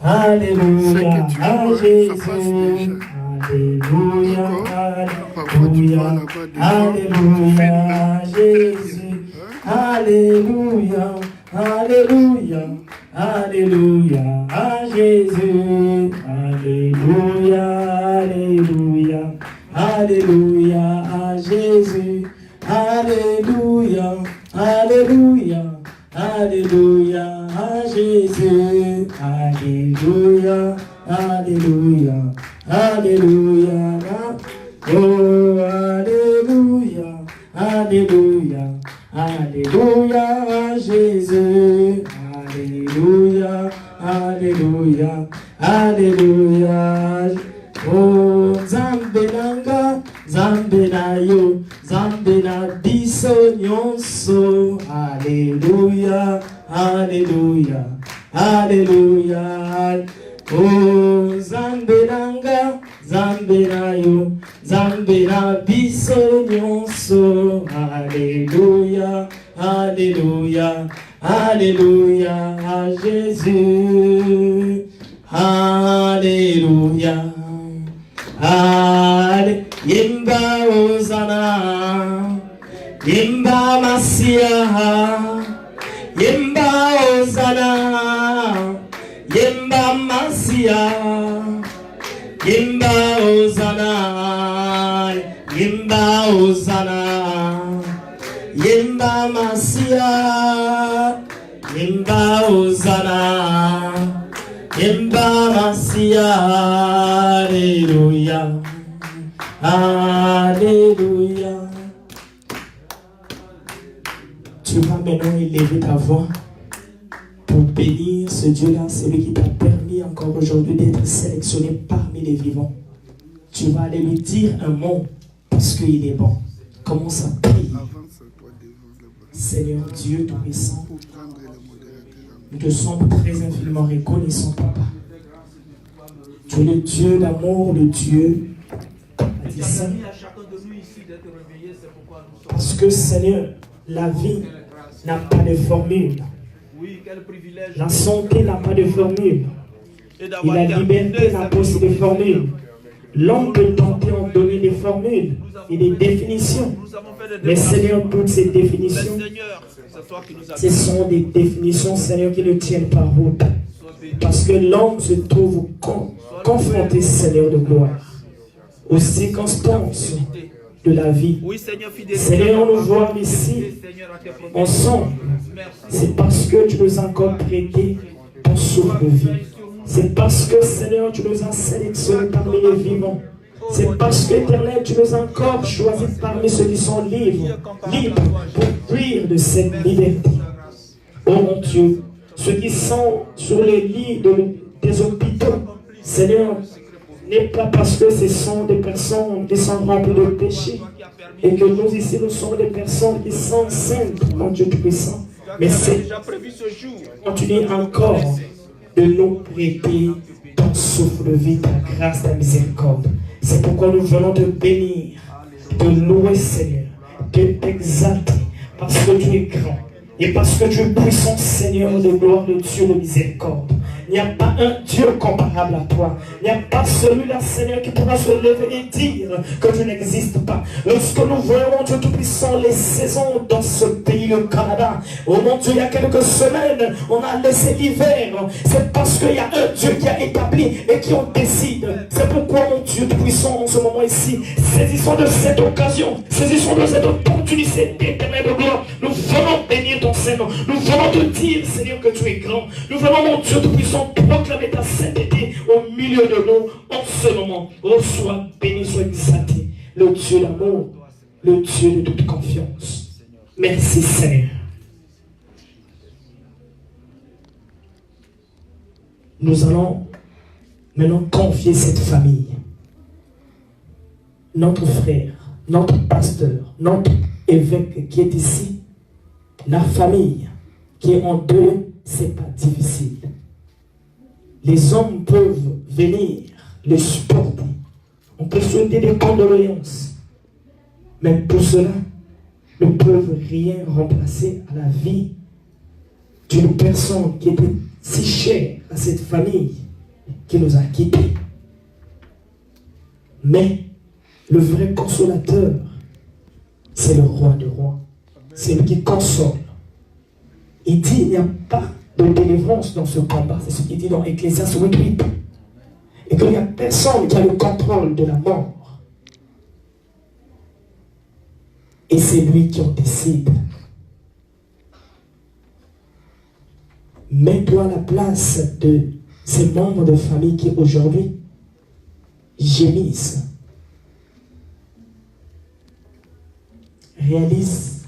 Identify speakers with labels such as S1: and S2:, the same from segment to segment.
S1: Alléluia à Jésus. Alléluia, Alléluia, Alléluia à Jésus. Alléluia, Alléluia, Alléluia à Jésus. Alléluia, Alléluia, Alléluia à Jésus. Alléluia, Alléluia, Alléluia à Jésus. Alléluia, Alléluia, Alléluia. Oh, Alléluia, Alléluia, Alléluia à Jésus. Alléluia, Alléluia, Alléluia. Oh, Zambelanga, Zambenayo, Zambena biso nyonso. Alléluia, Alléluia, Alléluia. Oh, Zambelanga, Zambenayo, Zambena biso nyonso. Alléluia, Alléluia, Alléluia à Jésus. Alléluia. Yemba Hosanna, Yemba Masiah, Yemba Hosanna, Yemba Masiah, Yemba Hosanna, Yemba Hosanna, Yemba Masiah, Yemba Hosanna, Yemba Masiah. Alléluia, Alléluia. Tu vas maintenant élever ta voix pour bénir ce Dieu-là, celui qui t'a permis encore aujourd'hui d'être sélectionné parmi les vivants. Tu vas aller lui dire un mot parce qu'il est bon. Commence à prier. Seigneur Dieu Tout-Puissant, nous te sommes très infiniment reconnaissants, Papa. Tu es le Dieu d'amour, le Dieu du Saint. Parce que, Seigneur, la vie n'a pas de formule. La santé n'a pas de formule. Et la liberté n'a pas aussi de formule. L'homme peut tenter en donner des formules et des définitions. Mais Seigneur, toutes ces définitions, ce sont des définitions, Seigneur, qui ne tiennent pas route. Parce que l'homme se trouve confronté, Seigneur de gloire, aux circonstances de la vie. Seigneur, nous voyons ici, ensemble, c'est parce que tu nous as encore prêté ton souffle de vie. C'est parce que, Seigneur, tu nous as sélectionnés parmi les vivants. C'est parce que, Éternel, tu nous as encore choisis parmi ceux qui sont libres pour jouir de cette liberté. Oh mon Dieu, ceux qui sont sur les lits des hôpitaux, Seigneur, n'est pas parce que ce sont des personnes qui sont remplies de péché et que nous ici, nous sommes des personnes qui sont saintes, mon Dieu Tout-Puissant. Mais c'est continue encore de nous prêter ton souffle de vie, ta grâce, ta miséricorde. C'est pourquoi nous venons te bénir, te louer, Seigneur, te t'exalter, parce que tu es grand et parce que tu es puissant, Seigneur de gloire, de Dieu de miséricorde. Il n'y a pas un Dieu comparable à toi. Il n'y a pas celui-là, Seigneur, qui pourra se lever et dire que tu n'existes pas. Lorsque nous voyons, mon Dieu Tout-Puissant, les saisons dans ce pays, le Canada, oh mon Dieu, il y a quelques semaines, on a laissé l'hiver. C'est parce qu'il y a un Dieu qui a établi et qui en décide. C'est pourquoi, mon Dieu Tout-Puissant, en ce moment ici, saisissons de cette occasion, saisissons de cette opportunité d'éternelle de gloire. Nous venons bénir ton Seigneur. Nous venons te dire, Seigneur, que tu es grand. Nous venons, mon Dieu Tout-Puissant, proclamer ta sainteté au milieu de nous en ce moment. Oh, sois béni, sois exalté, le Dieu d'amour, le Dieu de toute confiance. Merci, Seigneur. Nous allons maintenant confier cette famille, notre frère, notre pasteur, notre évêque qui est ici, la famille qui est en deuil. C'est pas difficile. Les hommes peuvent venir les supporter. On peut souhaiter des condoléances. Mais pour cela, ne peuvent rien remplacer à la vie d'une personne qui était si chère à cette famille qui nous a quittés. Mais le vrai consolateur, c'est le roi des rois. C'est lui qui console. Il dit il n'y a pas de délivrance dans ce combat. C'est ce qu'il dit dans Ecclésiaste 8:8. Et qu'il n'y a personne qui a le contrôle de la mort. Et c'est lui qui en décide. Mets-toi à la place de ces membres de famille qui aujourd'hui gémissent. Réalise-tu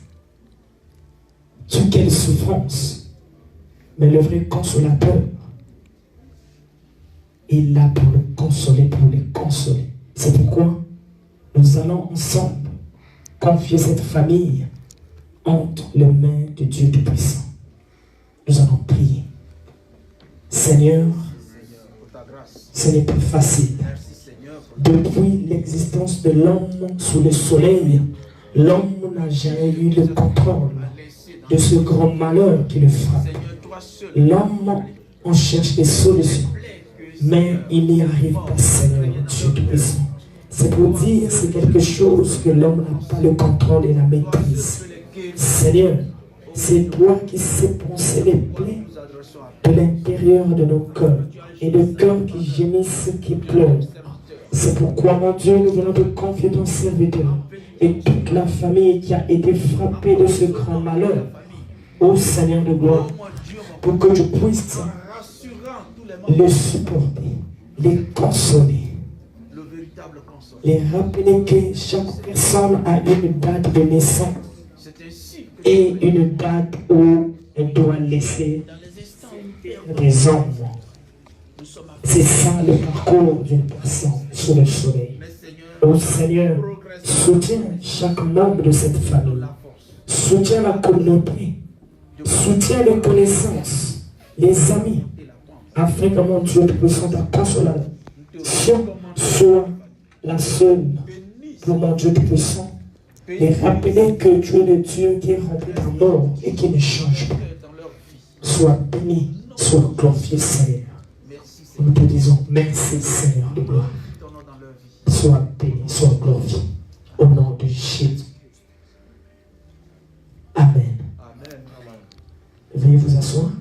S1: quelle souffrance, mais le vrai consolateur est là pour le consoler, pour les consoler. C'est pourquoi nous allons ensemble confier cette famille entre les mains de Dieu Tout-Puissant. Nous allons prier. Seigneur, ce n'est pas facile. Depuis l'existence de l'homme sous le soleil, l'homme n'a jamais eu le contrôle de ce grand malheur qui le frappe. L'homme en cherche des solutions, mais il n'y arrive pas, Seigneur Dieu Tout-Puissant. C'est pour dire c'est quelque chose que l'homme n'a pas le contrôle et la maîtrise. Seigneur, c'est toi qui sais poncer les plaies de l'intérieur de nos cœurs et de cœurs qui gémissent, qui pleurent. C'est pourquoi, mon Dieu, nous venons te confier ton serviteur et toute la famille qui a été frappée de ce grand malheur. Ô Seigneur de gloire, pour que tu puisses les supporter, les consoler, les rappeler que chaque personne a une date de naissance et une date où elle doit laisser des hommes. C'est ça le parcours d'une personne sous le soleil. Ô Seigneur, soutiens chaque membre de cette famille. Soutiens la communauté. Soutiens les connaissances, les amis, afin que mon Dieu puisse ta consolation soit la seule pour mon Dieu puissant. Et rappeler que tu es le Dieu qui est rempli d'amour et qui ne change pas. Sois béni, sois glorifié, Seigneur. Nous te disons merci, Seigneur de gloire. Sois béni, sois glorifié. Au nom de Jésus. Amen. Veuillez vous asseoir.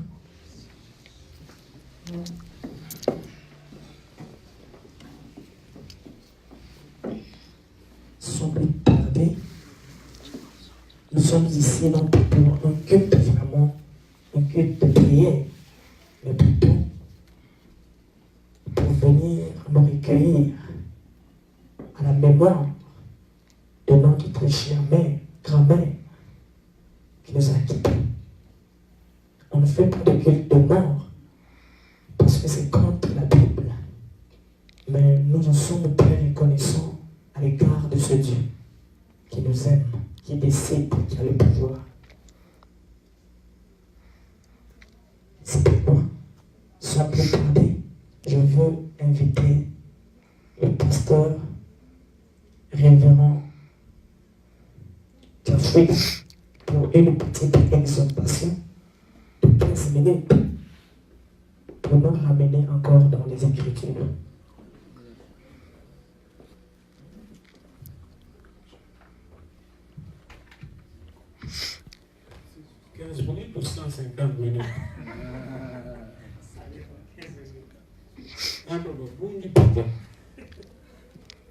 S1: Sans plus tarder, nous sommes ici non pas pour un culte vraiment, un culte de prière, mais plutôt pour venir nous recueillir à la mémoire de notre très chère mère, grand-mère, qui nous a quittés. On ne fait pas de culte de mort parce que c'est contre la Bible. Mais nous en sommes très reconnaissants à l'égard de ce Dieu qui nous aime, qui décide, qui a le pouvoir. C'est pourquoi, sans plus tarder, je veux inviter le pasteur révérend Café pour une petite exhortation de 15 minutes pour nous ramener encore dans les Écritures.
S2: Minutes ou 150 minutes.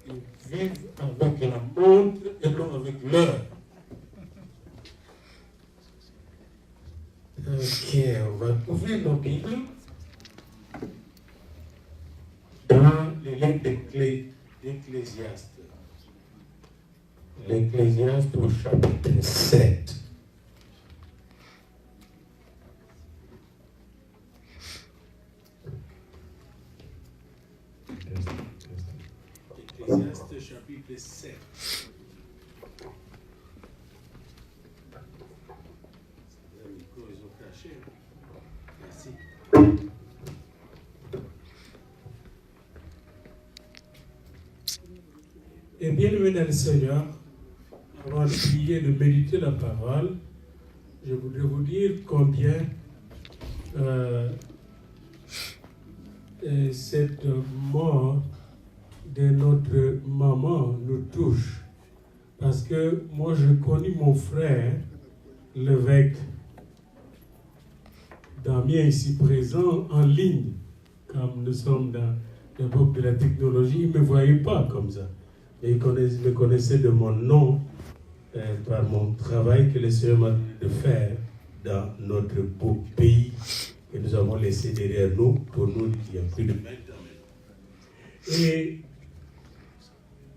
S2: Ils vivent avec la montre et non avec l'heure. Ok, on va ouvrir nos Bibles dans les livres d'Ecclésiaste. L'Ecclésiaste au chapitre 7. Ecclésiaste chapitre 7. Les micros, ils ont caché. Merci. Et bien-aimés dans le Seigneur, avant de prier, de méditer la parole, je voudrais vous dire combien cette mort de notre maman nous touche. Parce que moi, je connais mon frère, l'évêque Damien, ici présent, en ligne. Comme nous sommes dans l'époque de la technologie, il ne me voyait pas comme ça. Mais il me connaissait de mon nom, par mon travail que le Seigneur m'a donné de faire dans notre beau pays que nous avons laissé derrière nous, pour nous, il y a plus de 20 ans. Et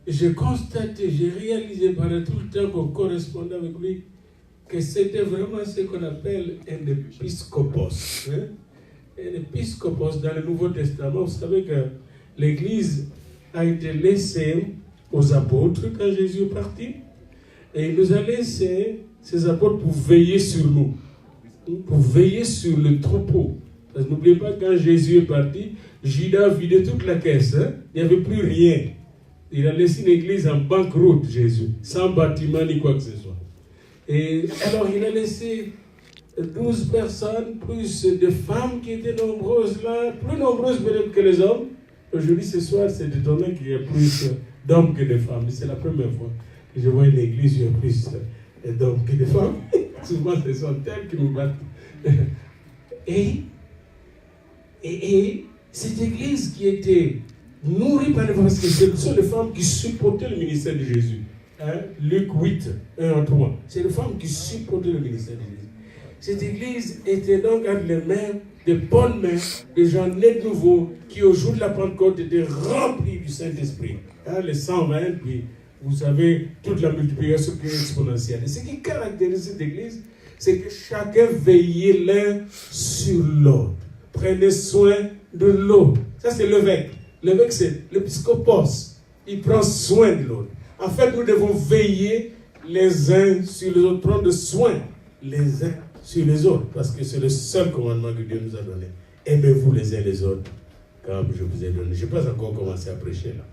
S2: j'ai constaté, j'ai réalisé pendant tout le temps qu'on correspondait avec lui, que c'était vraiment ce qu'on appelle un épiscopos. Un épiscopos dans le Nouveau Testament, vous savez que l'Église a été laissée aux apôtres quand Jésus est parti, et il nous a laissé ces apôtres pour veiller sur nous, pour veiller sur le troupeau. Parce que n'oubliez pas, quand Jésus est parti, Judas a vidé toute la caisse, il n'y avait plus rien. Il a laissé une église en banqueroute, Jésus, sans bâtiment ni quoi que ce soit. Et alors il a laissé 12 personnes, plus de femmes qui étaient nombreuses là, plus nombreuses peut-être que les hommes. Aujourd'hui, ce soir, c'est étonnant qu'il y ait plus d'hommes que de femmes. C'est la première fois que je vois une église où il y a plus d'hommes que de femmes. Souvent, ce sont elles qui nous battent. Et cette église qui était nourrie par les femmes, parce que ce sont les femmes qui supportaient le ministère de Jésus. Luc 8, 1 à 3. C'est les femmes qui supportaient le ministère de Jésus. Cette église était donc entre les mains, de bonnes mains, des gens nés de nouveau, qui au jour de la Pentecôte étaient remplis du Saint-Esprit. Les 120, puis vous savez, toute la multiplication qui est exponentielle. Et ce qui caractérise cette église, c'est que chacun veillait l'un sur l'autre. Prenez soin de l'autre. Ça, c'est l'évêque. L'évêque, c'est l'épiscopos. Il prend soin de l'autre. En fait, nous devons veiller les uns sur les autres, prendre soin les uns sur les autres, parce que c'est le seul commandement que Dieu nous a donné. Aimez-vous les uns les autres, comme je vous ai donné. Je n'ai pas encore commencé à prêcher là.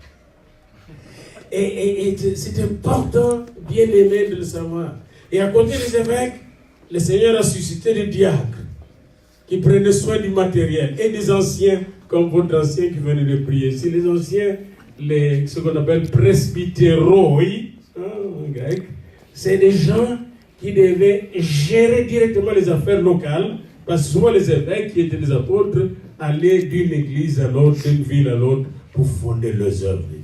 S2: Et c'est important, bien aimé, de le savoir. Et à côté des évêques, le Seigneur a suscité des diacres qui prenaient soin du matériel, et des anciens, comme votre ancien qui venait de prier. C'est les anciens, ce qu'on appelle presbytéroi, en grec. C'est des gens qui devaient gérer directement les affaires locales, parce que souvent les évêques qui étaient des apôtres allaient d'une église à l'autre, d'une ville à l'autre, pour fonder leurs œuvres de Dieu.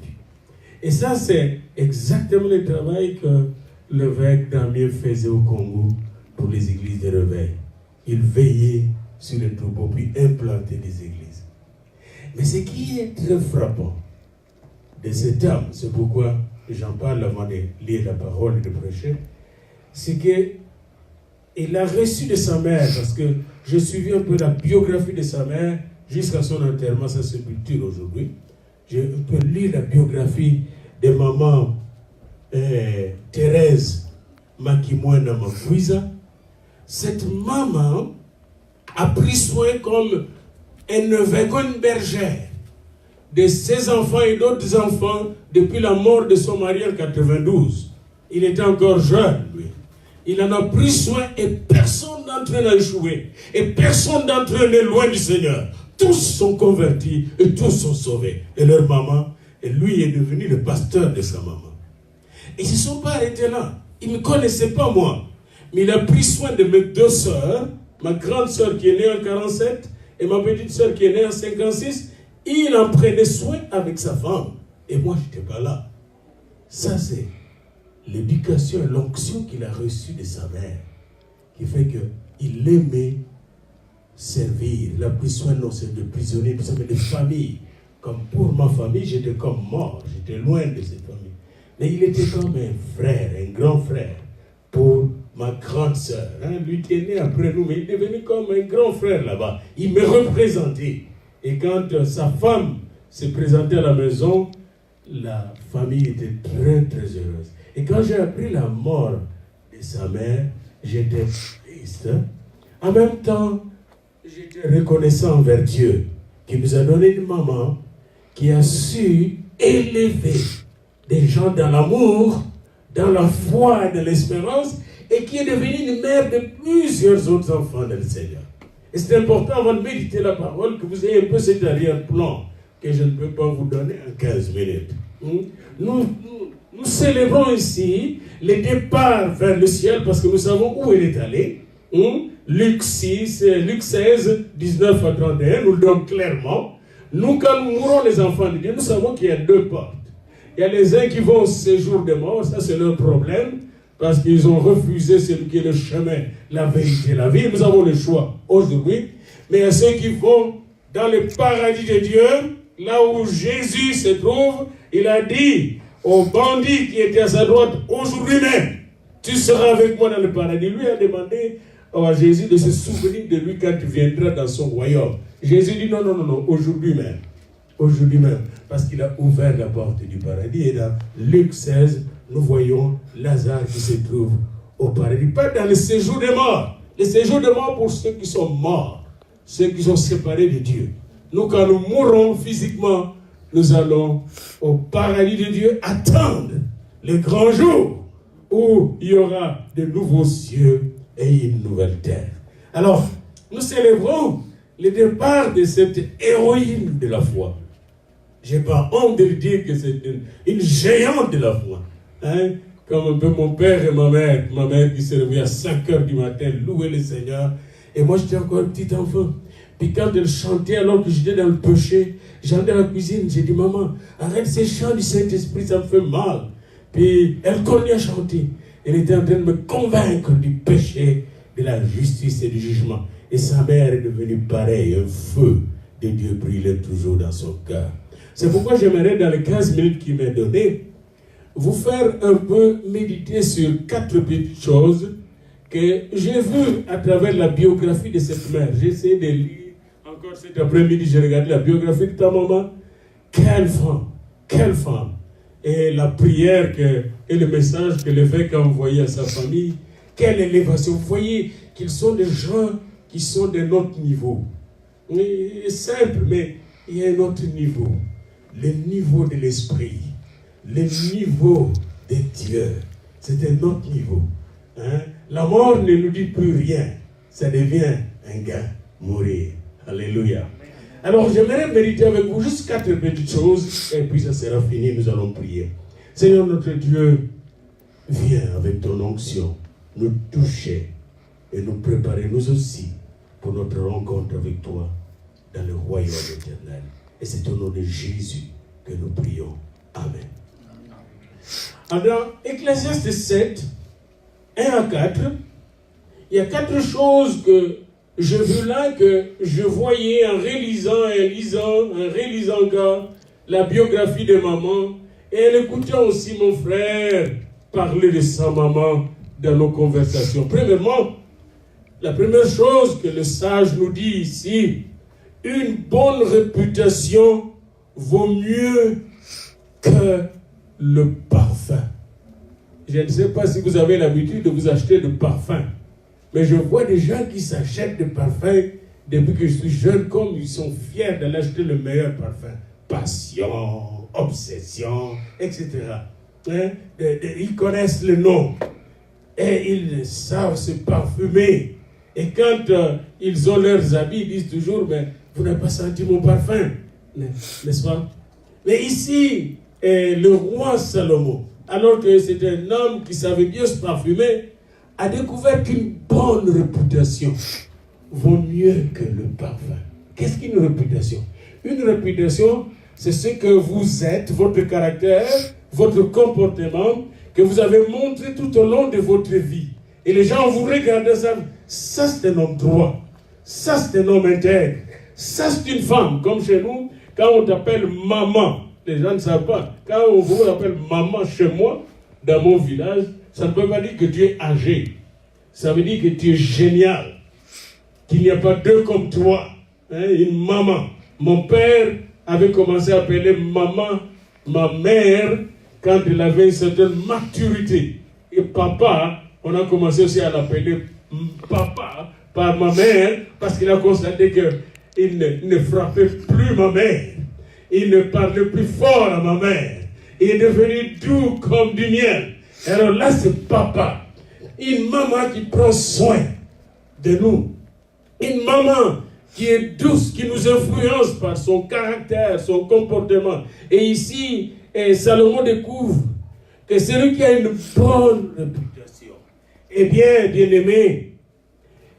S2: Et ça, c'est exactement le travail que l'évêque Damien faisait au Congo pour les églises de réveil. Il veillait sur les troupeaux, puis implantait des églises. Mais ce qui est très frappant de cet homme, c'est pourquoi j'en parle avant de lire la parole et de prêcher, c'est qu'il a reçu de sa mère, parce que j'ai suivi un peu la biographie de sa mère jusqu'à son enterrement, sa sépulture aujourd'hui. J'ai un peu lu la biographie de maman Thérèse Makimwana Makuiza. Cette maman a pris soin comme un évêque, une bergère, de ses enfants et d'autres enfants depuis la mort de son mari en 92. Il était encore jeune, lui. Il en a pris soin et personne d'entre eux n'a échoué. Et personne d'entre eux n'est loin du Seigneur. Tous sont convertis et tous sont sauvés. Et leur maman, et lui est devenu le pasteur de sa maman. Et ils ne se sont pas arrêtés là. Ils ne me connaissaient pas moi. Mais il a pris soin de mes deux sœurs, ma grande sœur qui est née en 47 et ma petite sœur qui est née en 56. Il en prenait soin avec sa femme. Et moi, je n'étais pas là. Ça, c'est l'éducation et l'onction qu'il a reçue de sa mère, qui fait qu'il aimait servir. Il a pris soin non seulement de prisonniers, mais de familles. Comme pour ma famille, j'étais comme mort. J'étais loin de cette famille. Mais il était comme un frère, un grand frère, pour ma grande sœur. Lui qui est né après nous, mais il est devenu comme un grand frère là-bas. Il me représentait. Et quand sa femme s'est présentée à la maison, la famille était très très heureuse. Et quand j'ai appris la mort de sa mère, j'étais triste. En même temps, j'étais reconnaissant envers Dieu, qui nous a donné une maman qui a su élever des gens dans l'amour, dans la foi et dans l'espérance, et qui est devenue une mère de plusieurs autres enfants dans le Seigneur. Et c'est important avant de méditer la parole que vous ayez un peu cet arrière-plan que je ne peux pas vous donner en 15 minutes. Nous célébrons ici le départ vers le ciel parce que nous savons où il est allé. Luc 6, Luc 16, 19 à 31 nous le donne clairement. Nous, quand nous mourons les enfants de Dieu, nous savons qu'il y a deux portes. Il y a les uns qui vont au séjour des morts, ça c'est leur problème, parce qu'ils ont refusé celui qui est le chemin, la vérité, la vie. Nous avons le choix aujourd'hui. Mais il y a ceux qui vont dans le paradis de Dieu, là où Jésus se trouve. Il a dit au bandit qui était à sa droite, aujourd'hui même, tu seras avec moi dans le paradis. Lui a demandé à Jésus de se souvenir de lui quand il viendra dans son royaume. Jésus dit non, aujourd'hui même. Aujourd'hui même. Parce qu'il a ouvert la porte du paradis. Et dans Luc 16, nous voyons Lazare qui se trouve au paradis. Pas dans le séjour des morts. Le séjour des morts pour ceux qui sont morts. Ceux qui sont séparés de Dieu. Nous, quand nous mourrons physiquement, nous allons au paradis de Dieu attendre le grand jour où il y aura de nouveaux cieux et une nouvelle terre. Alors, nous célébrons le départ de cette héroïne de la foi. Je n'ai pas honte de dire que c'est une géante de la foi. Hein? Comme un peu mon père et ma mère qui se réveillait à 5 heures du matin, louer le Seigneur. Et moi, j'étais encore un petit enfant. Puis quand elle chantait, alors que j'étais dans le péché, j'allais dans la cuisine, j'ai dit, maman, arrête ces chants du Saint-Esprit, ça me fait mal. Puis elle continuait à chanter. Elle était en train de me convaincre du péché, de la justice et du jugement. Et sa mère est devenue pareille, un feu de Dieu brûlait toujours dans son cœur. C'est pourquoi j'aimerais, dans les 15 minutes qu'il m'est donné, vous faire un peu méditer sur 4 petites choses que j'ai vues à travers la biographie de cette mère. J'ai essayé de lire, encore cet après-midi, j'ai regardé la biographie de ta maman. Quelle femme, quelle femme. Et la prière et le message que l'évêque a envoyé à sa famille, quelle élévation. Vous voyez qu'ils sont des gens qui sont de notre niveau. C'est simple, mais il y a un autre niveau. Le niveau de l'esprit. Le niveau de Dieu. C'est un autre niveau. Hein? La mort ne nous dit plus rien. Ça devient un gain, mourir. Alléluia. Alors j'aimerais méditer avec vous juste 4 petites choses et puis ça sera fini, nous allons prier. Seigneur notre Dieu, viens avec ton onction nous toucher et nous préparer nous aussi pour notre rencontre avec toi dans le royaume éternel. Et c'est au nom de Jésus que nous prions. Amen. Alors, Ecclésiaste 7, 1 à 4, il y a 4 choses que j'ai vues là, que je voyais en réalisant encore la biographie de maman, et en écoutant aussi mon frère parler de sa maman dans nos conversations. Premièrement, la première chose que le sage nous dit ici, une bonne réputation vaut mieux que le parfum. Je ne sais pas si vous avez l'habitude de vous acheter de parfum, mais je vois des gens qui s'achètent des parfums depuis que je suis jeune, comme ils sont fiers d'aller acheter le meilleur parfum. Passion, obsession, etc. Hein? Ils connaissent le nom et ils savent se parfumer. Et quand ils ont leurs habits, ils disent toujours, mais vous n'avez pas senti mon parfum, n'est-ce pas? Mais ici, le roi Salomon, alors que c'était un homme qui savait bien se parfumer, a découvert qu'une bonne réputation vaut mieux que le parfum. Qu'est-ce qu'une réputation? Une réputation, c'est ce que vous êtes, votre caractère, votre comportement, que vous avez montré tout au long de votre vie. Et les gens vous regardent et savent, ça c'est un homme droit, ça c'est un homme intègre, ça c'est une femme. Comme chez nous, quand on t'appelle maman, les gens ne savent pas. Quand on vous appelle maman chez moi, dans mon village, ça ne peut pas dire que tu es âgé. Ça veut dire que tu es génial. Qu'il n'y a pas deux comme toi. Hein, une maman. Mon père avait commencé à appeler maman ma mère quand elle avait une certaine maturité. Et papa, on a commencé aussi à l'appeler papa par ma mère parce qu'il a constaté qu'il ne frappait plus ma mère. Il ne parlait plus fort à ma mère. Il est devenu doux comme du miel. Alors là, c'est papa. Une maman qui prend soin de nous. Une maman qui est douce, qui nous influence par son caractère, son comportement. Et ici, Salomon découvre que celui qui a une bonne réputation, eh bien, bien-aimé,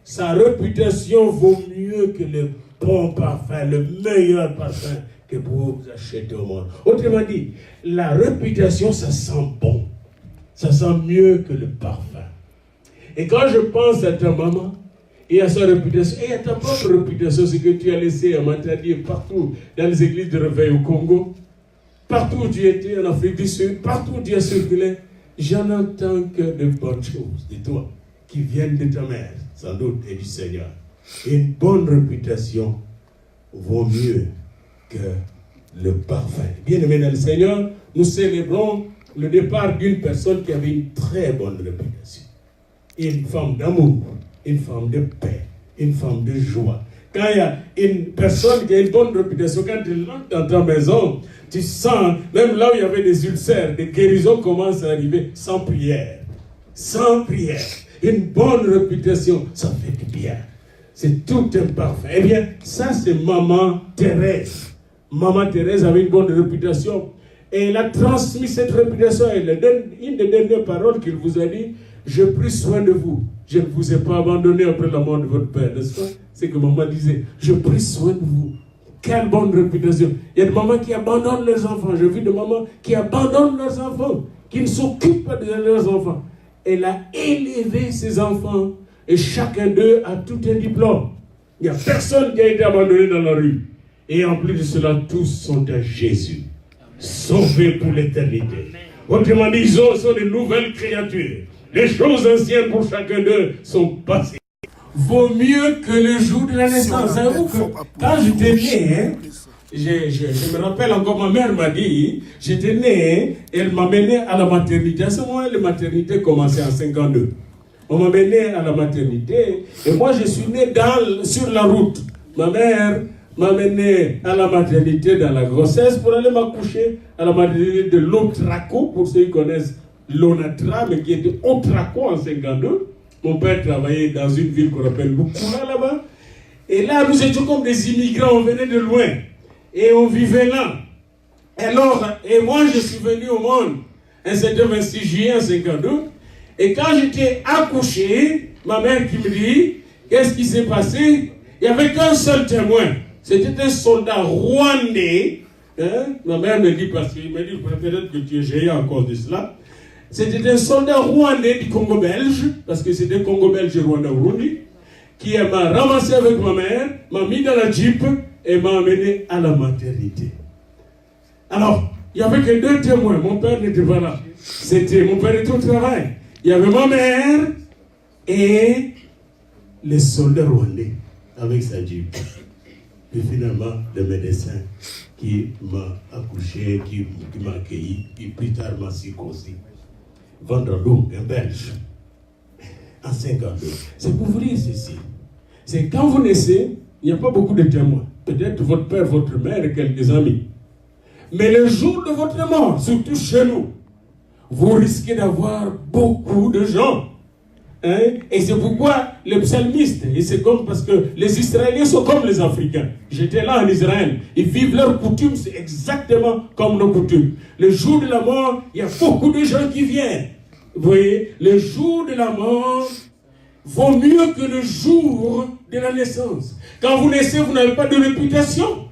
S2: sa réputation vaut mieux que le bon parfum, le meilleur parfum que vous achetez au monde. Autrement dit, la réputation, ça sent bon. Ça sent mieux que le parfum. Et quand je pense à ta maman, et à sa réputation, et à ta propre réputation, ce que tu as laissé à Matadi partout dans les églises de réveil au Congo, partout où tu étais en Afrique du Sud, partout où tu as circulé, j'en entends que de bonnes choses de toi, qui viennent de ta mère, sans doute, et du Seigneur. Une bonne réputation vaut mieux que le parfum. Bien-aimés dans le Seigneur, nous célébrons le départ d'une personne qui avait une très bonne réputation. Une femme d'amour, une femme de paix, une femme de joie. Quand il y a une personne qui a une bonne réputation, quand tu l'entres dans ta maison, tu sens, même là où il y avait des ulcères, des guérisons commencent à arriver sans prière. Sans prière. Une bonne réputation, ça fait du bien. C'est tout un parfum. Eh bien, ça c'est Maman Thérèse. Maman Thérèse avait une bonne réputation. Et elle a transmis cette réputation. Elle donne une des dernières paroles qu'il vous a dit. Je pris soin de vous. Je ne vous ai pas abandonné après la mort de votre père, n'est-ce pas? C'est que maman disait. Je pris soin de vous. Quelle bonne réputation. Il y a des mamans qui abandonnent leurs enfants. J'ai vu des mamans qui abandonnent leurs enfants, qui ne s'occupent pas de leurs enfants. Elle a élevé ses enfants et chacun d'eux a tout un diplôme. Il n'y a personne qui a été abandonné dans la rue. Et en plus de cela, tous sont à Jésus. Sauvés pour l'éternité. Autrement dit, ils sont des nouvelles créatures. Les choses anciennes pour chacun d'eux sont passées. Vaut mieux que le jour de la naissance. Savez-vous que quand j'étais né, je me rappelle encore, ma mère m'a dit, j'étais né, elle m'a mené à la maternité. À ce moment, la maternité commençait en 52. On m'a mené à la maternité et moi je suis né sur la route. Ma mère m'a mené à la maternité dans la grossesse pour aller m'accoucher à la maternité de l'Otraco, pour ceux qui connaissent l'Onatra, mais qui était Otraco en 52. Mon père travaillait dans une ville qu'on appelle Lukula là-bas. Et là, nous étions comme des immigrants, on venait de loin. Et on vivait là. Alors, et moi, je suis venu au monde un certain 26 juillet en 52. Et quand j'étais accouché, ma mère qui me dit, qu'est-ce qui s'est passé? Il n'y avait qu'un seul témoin. C'était un soldat rwandais. Hein? Ma mère me dit, parce qu'il m'a dit, peut-être que tu es géant à cause de cela. C'était un soldat rwandais du Congo belge, parce que c'était Congo belge et Rwanda Burundi, qui m'a ramassé avec ma mère, m'a mis dans la jeep et m'a amené à la maternité. Alors, il n'y avait que deux témoins. Mon père n'était pas là. Mon père était au travail. Il y avait ma mère et les soldats rwandais avec sa jeep. Et finalement, le médecin qui m'a accouché, qui m'a accueilli, et plus tard m'a circoncis. Vanderloom, un Belge, en 52. C'est pour vous dire ceci. C'est quand vous naissez, il n'y a pas beaucoup de témoins. Peut-être votre père, votre mère et quelques amis. Mais le jour de votre mort, surtout chez nous, vous risquez d'avoir beaucoup de gens. Hein? Et c'est pourquoi le psalmiste, et c'est comme parce que les Israéliens sont comme les Africains. J'étais là en Israël. Ils vivent leurs coutumes, c'est exactement comme nos coutumes. Le jour de la mort, il y a beaucoup de gens qui viennent. Vous voyez, le jour de la mort vaut mieux que le jour de la naissance. Quand vous naissez, vous n'avez pas de réputation.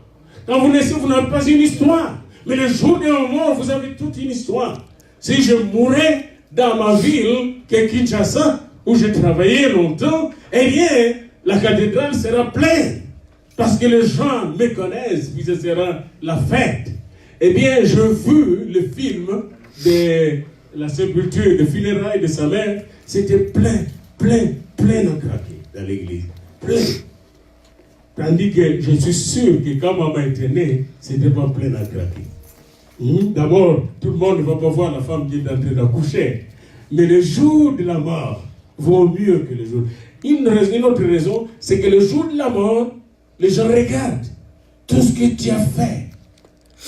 S2: Quand vous naissez, vous n'avez pas une histoire. Mais le jour de la mort, vous avez toute une histoire. Si je mourais dans ma ville, qui est Kinshasa, où j'ai travaillé longtemps, eh bien, la cathédrale sera pleine. Parce que les gens me connaissent, puis ce sera la fête. Eh bien, j'ai vu le film de la sépulture, de funérailles de sa mère. C'était plein à craquer dans l'église. Plein. Tandis que je suis sûr que quand maman était née, c'était pas plein à craquer. D'abord, tout le monde ne va pas voir la femme qui est en train d'accoucher. Mais le jour de la mort vaut mieux que le jour. Une autre raison, c'est que le jour de la mort, les gens regardent tout ce que tu as fait.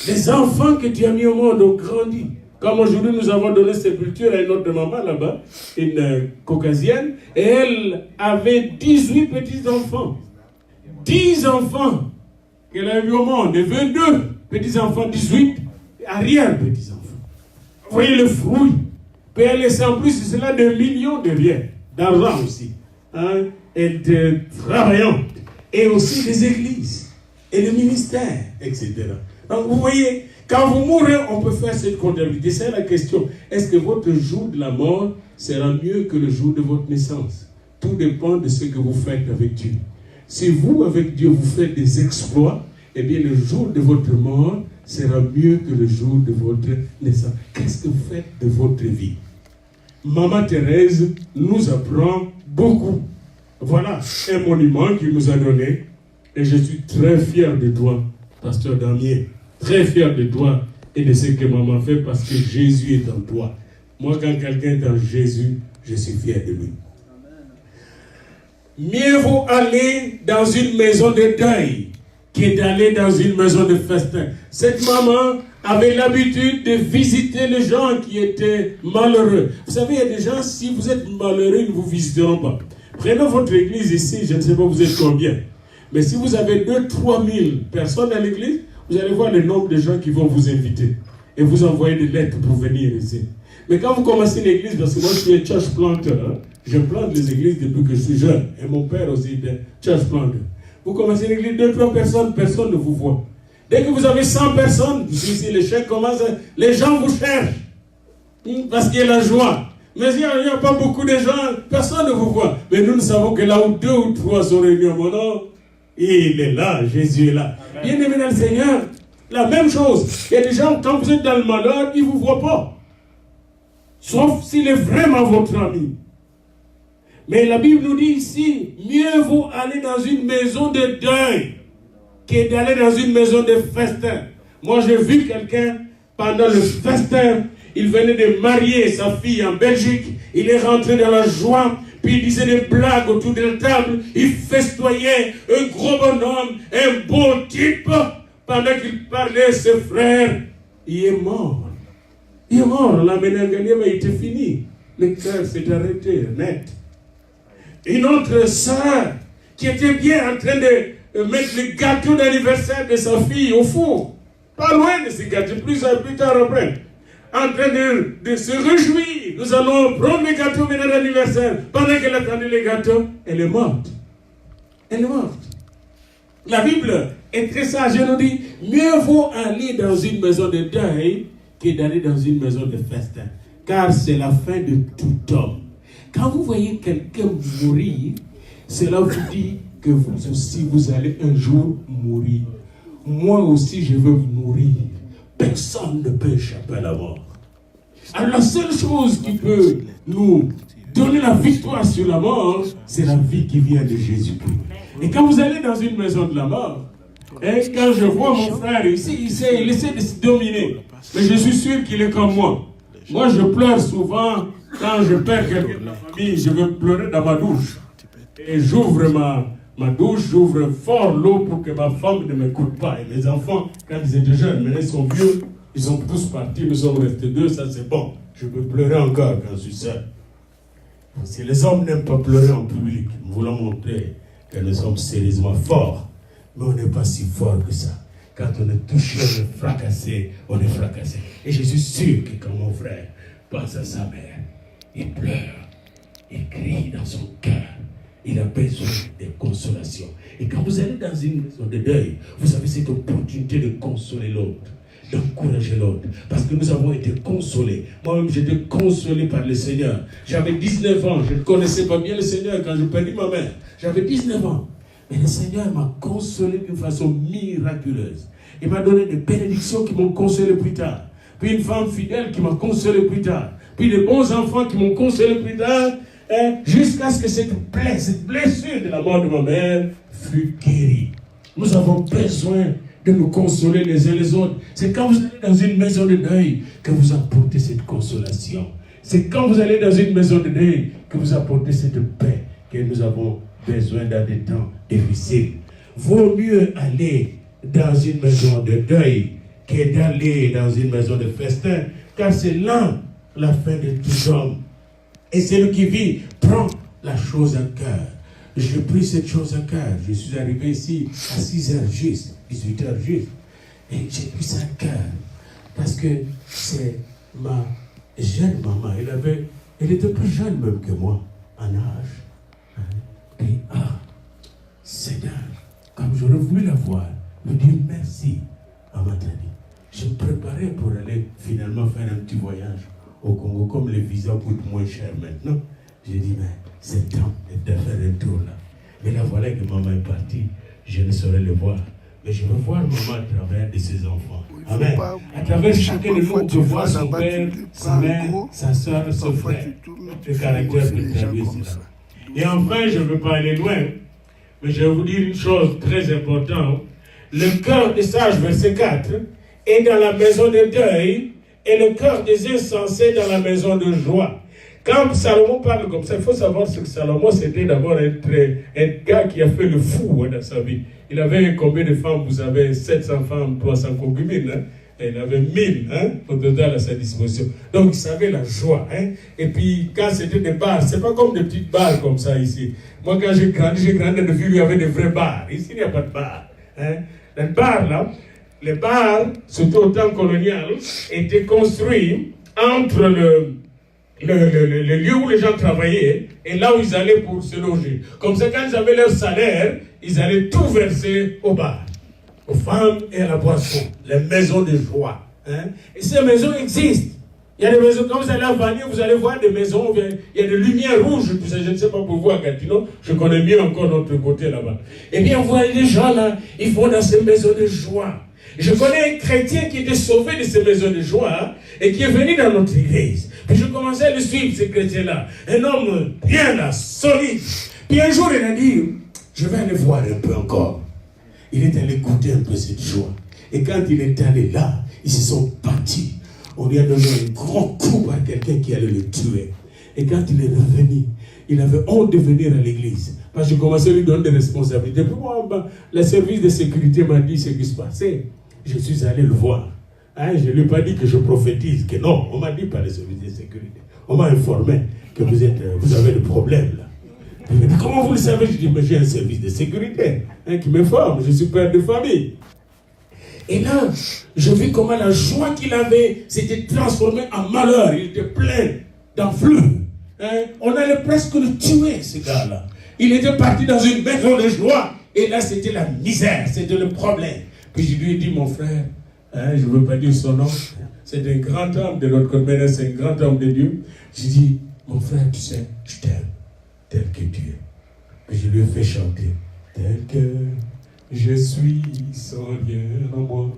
S2: Les enfants que tu as mis au monde ont grandi. Comme aujourd'hui, nous avons donné sépulture à une autre maman là-bas, une caucasienne, et elle avait 18 petits-enfants. 10 enfants qu'elle a eu au monde, et 22 petits-enfants, 18 arrière-petits-enfants. Vous voyez le fruit. Puis elle laisse en plus de cela des millions de biens, d'argent aussi, hein, et de travaillantes, et aussi des églises, et le ministère, etc. Donc vous voyez, quand vous mourrez, on peut faire cette comptabilité. C'est la question. Est-ce que votre jour de la mort sera mieux que le jour de votre naissance? Tout dépend de ce que vous faites avec Dieu. Si vous, avec Dieu, vous faites des exploits, eh bien le jour de votre mort sera mieux que le jour de votre naissance. Qu'est-ce que vous faites de votre vie? Maman Thérèse nous apprend beaucoup. Voilà un monument qu'il nous a donné. Et je suis très fier de toi, pasteur Damien. Très fier de toi et de ce que maman fait parce que Jésus est en toi. Moi, quand quelqu'un est en Jésus, je suis fier de lui. Mieux vaut aller dans une maison de deuil que d'aller dans une maison de festin. Cette maman avait l'habitude de visiter les gens qui étaient malheureux. Vous savez, il y a des gens, si vous êtes malheureux, ils ne vous visiteront pas. Prenez votre église ici, je ne sais pas vous êtes combien. Mais si vous avez 2-3 000 personnes dans l'église, vous allez voir le nombre de gens qui vont vous inviter et vous envoyer des lettres pour venir ici. Mais quand vous commencez une église, parce que moi je suis un church planter, hein, je plante les églises depuis que je suis jeune, et mon père aussi est un church planter. Vous commencez une église, 2-3 personnes, personne ne vous voit. Dès que vous avez 100 personnes, ici les chèques commencent, les gens vous cherchent, parce qu'il y a la joie. Mais il n'y a pas beaucoup de gens, personne ne vous voit. Mais nous savons que là où 2 ou 3 sont réunis en mon nom, il est là, Jésus est là. Bien aimé dans le Seigneur, la même chose. Il y a des gens, quand vous êtes dans le malheur, ils ne vous voient pas. Sauf s'il est vraiment votre ami. Mais la Bible nous dit ici, mieux vaut aller dans une maison de deuil que d'aller dans une maison de festin. Moi, j'ai vu quelqu'un, pendant le festin, il venait de marier sa fille en Belgique, il est rentré dans la joie, puis il disait des blagues autour de la table, il festoyait, un gros bonhomme, un beau type. Pendant qu'il parlait, ses frères, il est mort. Il est mort, la méningalium a été fini. Le cœur s'est arrêté, net. Une autre sœur, qui était bien en train de mettre le gâteau d'anniversaire de sa fille au four, pas loin de ce gâteau, plus tard après, en train de se réjouir. Nous allons prendre le gâteau de l'anniversaire. Pendant qu'elle attendait le gâteau, elle est morte. Elle est morte. La Bible est très sage. Elle nous dit, mieux vaut aller dans une maison de deuil que d'aller dans une maison de festin. Car c'est la fin de tout homme. Quand vous voyez quelqu'un mourir, cela vous dit que vous aussi, vous allez un jour mourir. Moi aussi, je veux mourir. Personne ne peut échapper à la mort. Alors la seule chose qui peut nous donner la victoire sur la mort, c'est la vie qui vient de Jésus-Christ. Et quand vous allez dans une maison de la mort, et quand je vois mon frère ici, il essaie de se dominer. Mais je suis sûr qu'il est comme moi. Moi, je pleure souvent quand je perds quelqu'un de la famille. Je veux pleurer dans ma douche. Et j'ouvre ma douche, j'ouvre fort l'eau pour que ma femme ne m'écoute pas. Et mes enfants, quand ils étaient jeunes, maintenant ils sont vieux, ils sont tous partis, nous sommes restés 2, ça c'est bon. Je peux pleurer encore quand je suis seul. Parce que les hommes n'aiment pas pleurer en public. Nous voulons montrer que nous sommes sérieusement forts. Mais on n'est pas si fort que ça. Quand on est touché, on est fracassé, on est fracassé. Et je suis sûr que quand mon frère pense à sa mère, il pleure, il crie dans son cœur. Il a besoin de consolation. Et quand vous allez dans une maison de deuil, vous avez cette opportunité de consoler l'autre, d'encourager l'autre. Parce que nous avons été consolés. Moi-même, j'étais consolé par le Seigneur. J'avais 19 ans. Je ne connaissais pas bien le Seigneur quand j'ai perdu ma mère. J'avais 19 ans. Mais le Seigneur m'a consolé d'une façon miraculeuse. Il m'a donné des bénédictions qui m'ont consolé plus tard. Puis une femme fidèle qui m'a consolé plus tard. Puis des bons enfants qui m'ont consolé plus tard. Jusqu'à ce que cette blessure de la mort de ma mère fût guérie. Nous avons besoin de nous consoler les uns les autres. C'est quand vous allez dans une maison de deuil que vous apportez cette consolation. C'est quand vous allez dans une maison de deuil que vous apportez cette paix que nous avons besoin dans des temps difficiles. Vaut mieux aller dans une maison de deuil que d'aller dans une maison de festin, car c'est là la fin de tout homme. Et celui qui vit prend la chose à cœur. j'ai pris cette chose à cœur. Je suis arrivé ici à 6h juste, 18h juste. Et j'ai pris ça à cœur. Parce que c'est ma jeune maman. Elle était plus jeune même que moi, en âge. Et Seigneur, comme j'aurais voulu la voir, me dire merci à ma tante. Je me préparais pour aller finalement faire un petit voyage au Congo, comme les visas coûtent moins cher maintenant. J'ai dit, mais c'est temps de faire un tour là. Mais là, voilà que maman est partie. Je ne saurais le voir. Mais je veux voir maman à travers de ses enfants. Amen. À travers chacun de nous, on peut voir son père, sa mère, sa soeur, son frère. Le caractère de traduire cela. Et enfin, je ne veux pas aller loin, mais je vais vous dire une chose très importante. Le cœur des sages, verset 4, est dans la maison de deuil, et le cœur des insensés dans la maison de joie. Quand Salomon parle comme ça, il faut savoir ce que Salomon, c'était d'abord un gars qui a fait le fou dans sa vie. Il avait combien de femmes? Vous avez 700 femmes, 300 concubines. Et il avait 1000 au total à sa disposition. Donc il savait la joie. Et puis quand c'était des bars, c'est pas comme des petites bars comme ça ici. Moi quand j'ai grandi dans une ville où il y avait des vrais bars. Ici il n'y a pas de bar. Les bars là, les bars, surtout au temps colonial, étaient construits entre le lieu où les gens travaillaient et là où ils allaient pour se loger. Comme ça, quand ils avaient leur salaire, ils allaient tout verser au bar, aux femmes et à la boisson, les maisons de joie. Et ces maisons existent. Il y a des maisons, quand vous allez à Vanier, vous allez voir des maisons, il y a des lumières rouges, je ne sais pas pour vous à Gatineau, je connais mieux encore notre côté là-bas. Eh bien, vous voyez les gens là, ils vont dans ces maisons de joie. Je connais un chrétien qui était sauvé de ces maisons de joie et qui est venu dans notre église. Puis je commençais à le suivre, ce chrétien-là. Un homme bien là, solide. Puis un jour, il a dit, je vais aller voir un peu encore. Il est allé goûter un peu cette joie. Et quand il est allé là, ils se sont battus. On lui a donné un grand coup par quelqu'un qui allait le tuer. Et quand il est revenu, il avait honte de venir à l'église. Parce que j'ai commencé à lui donner des responsabilités. Puis moi, le service de sécurité m'a dit ce qui se passait. Je suis allé le voir. Je ne lui ai pas dit que je prophétise, que non. On m'a dit par le service de sécurité. On m'a informé que vous avez des problèmes là. Il m'a dit, comment vous le savez? Je dis, mais j'ai un service de sécurité qui m'informe. Je suis père de famille. Et là, je vis comment la joie qu'il avait s'était transformée en malheur. Il était plein d'enflure. On allait presque le tuer, ce gars-là. Il était parti dans une maison de joie. Et là, c'était la misère, c'était le problème. Puis je lui ai dit, mon frère, je ne veux pas dire son nom, c'est un grand homme de l'autre côté, c'est un grand homme de Dieu. J'ai dit, mon frère, tu sais, je t'aime, tel que tu es. Puis je lui ai fait chanter, tel que je suis sans rien en moi,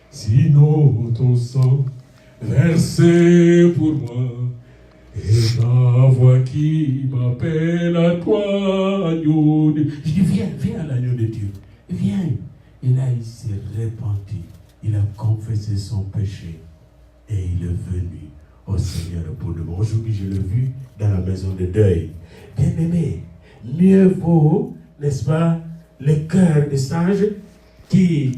S2: sinon ton sang versé pour moi, et ta voix qui m'appelle à toi, agneau de Dieu. Je dis, viens à l'agneau de Dieu, viens. Et là, il s'est repenti. Il a confessé son péché. Et il est venu au Seigneur pour nous. Aujourd'hui, je l'ai vu dans la maison de deuil. Bien-aimé, mieux vaut, n'est-ce pas, le cœur des sages qui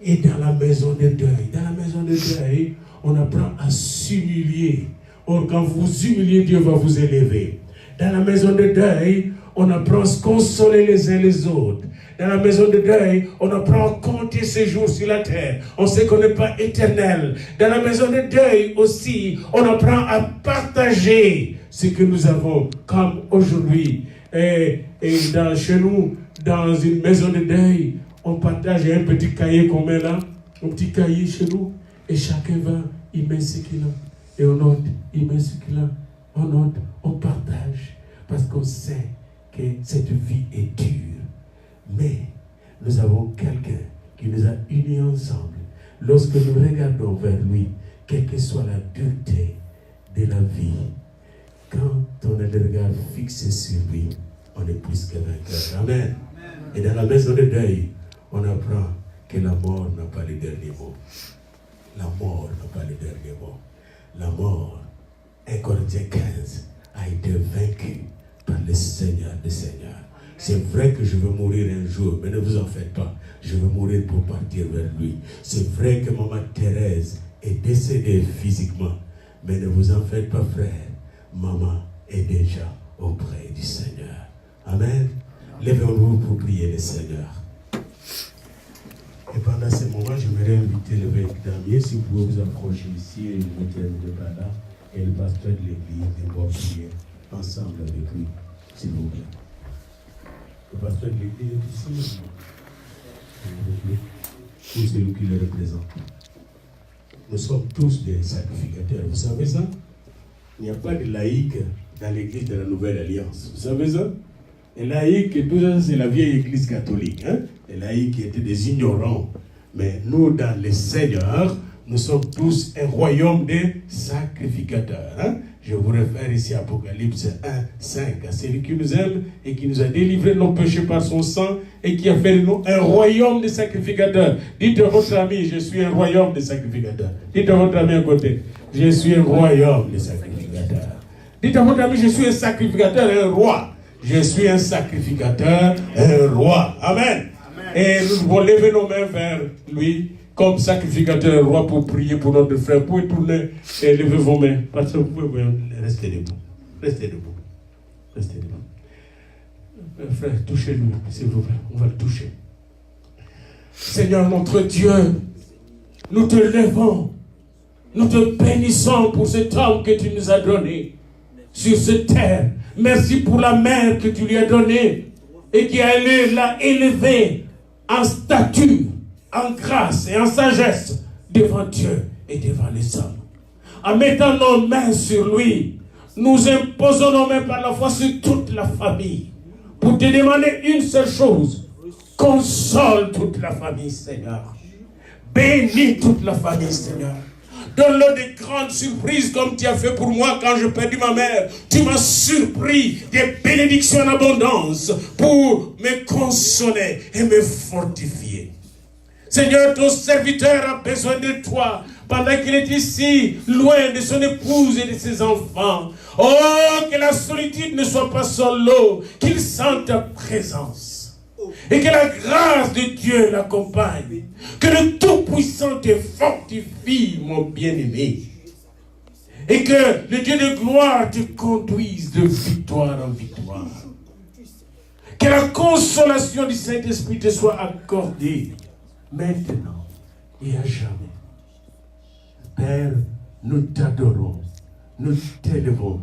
S2: est dans la maison de deuil. Dans la maison de deuil, on apprend à s'humilier. Or, quand vous vous humiliez, Dieu va vous élever. Dans la maison de deuil, on apprend à se consoler les uns les autres. Dans la maison de deuil, on apprend à compter ses jours sur la terre. On sait qu'on n'est pas éternel. Dans la maison de deuil aussi, on apprend à partager ce que nous avons, comme aujourd'hui. Et chez nous, dans une maison de deuil, on partage un petit cahier qu'on met là, un petit cahier chez nous, et chacun va, il met ce qu'il a. Et on note, il met ce qu'il a. On note, on partage, parce qu'on sait que cette vie est dure. Mais nous avons quelqu'un qui nous a unis ensemble. Lorsque nous regardons vers lui, quelle que soit la dureté de la vie, quand on a le regard fixé sur lui, on est plus que vainqueur. Amen. Et dans la maison de deuil, on apprend que la mort n'a pas le dernier mot. La mort n'a pas le dernier mot. La mort, 1 Corinthiens 15, a été vaincue par le Seigneur des Seigneurs. C'est vrai que je veux mourir un jour, mais ne vous en faites pas. Je veux mourir pour partir vers lui. C'est vrai que maman Thérèse est décédée physiquement, mais ne vous en faites pas, frère. Maman est déjà auprès du Seigneur. Amen. Lèvons-nous pour prier le Seigneur. Et pendant ce moment, j'aimerais inviter l'évêque Damien, si vous pouvez vous approcher ici et vous mettez de là, et le pasteur de l'église, et on va prier ensemble avec lui, s'il vous plaît. Le pasteur de l'église est ici, ou c'est lui qui le représente. Nous sommes tous des sacrificateurs, vous savez ça? Il n'y a pas de laïcs dans l'église de la Nouvelle Alliance, vous savez ça? Les laïcs, tout ça, c'est la vieille église catholique. Hein? Les laïcs étaient des ignorants. Mais nous, dans le Seigneur, nous sommes tous un royaume de sacrificateurs. Hein? Je vous réfère ici à Apocalypse 1, 5, à celui qui nous aime et qui nous a délivré de nos péchés par son sang et qui a fait de nous un royaume de sacrificateurs. Dites à votre ami, je suis un royaume de sacrificateurs. Dites à votre ami à côté, je suis un royaume de sacrificateurs. Dites à votre ami, je suis un sacrificateur et un roi. Je suis un sacrificateur, un roi. Amen. Amen. Et nous devons lever nos mains vers lui comme sacrificateur et roi pour prier pour notre frère. Vous pouvez tourner et lever vos mains. Parce que vous pouvez rester debout. Restez debout. Restez debout. Frère, touchez-lui, s'il vous plaît. On va le toucher. Seigneur notre Dieu, nous te levons. Nous te bénissons pour cet homme que tu nous as donné sur cette terre. Merci pour la mère que tu lui as donnée et qui l'a élevée en statut, en grâce et en sagesse devant Dieu et devant les hommes. En mettant nos mains sur lui, nous imposons nos mains par la foi sur toute la famille pour te demander une seule chose. Console toute la famille, Seigneur. Bénis toute la famille, Seigneur. Donne-leur des grandes surprises comme tu as fait pour moi quand je perdis ma mère. Tu m'as surpris des bénédictions en abondance pour me consoler et me fortifier. Seigneur, ton serviteur a besoin de toi pendant qu'il est ici, loin de son épouse et de ses enfants. Oh, que la solitude ne soit pas solo, qu'il sente ta présence. Et que la grâce de Dieu l'accompagne. Que le Tout-Puissant te fortifie, mon bien-aimé. Et que le Dieu de gloire te conduise de victoire en victoire. Que la consolation du Saint-Esprit te soit accordée maintenant et à jamais. Père, nous t'adorons, nous t'élevons.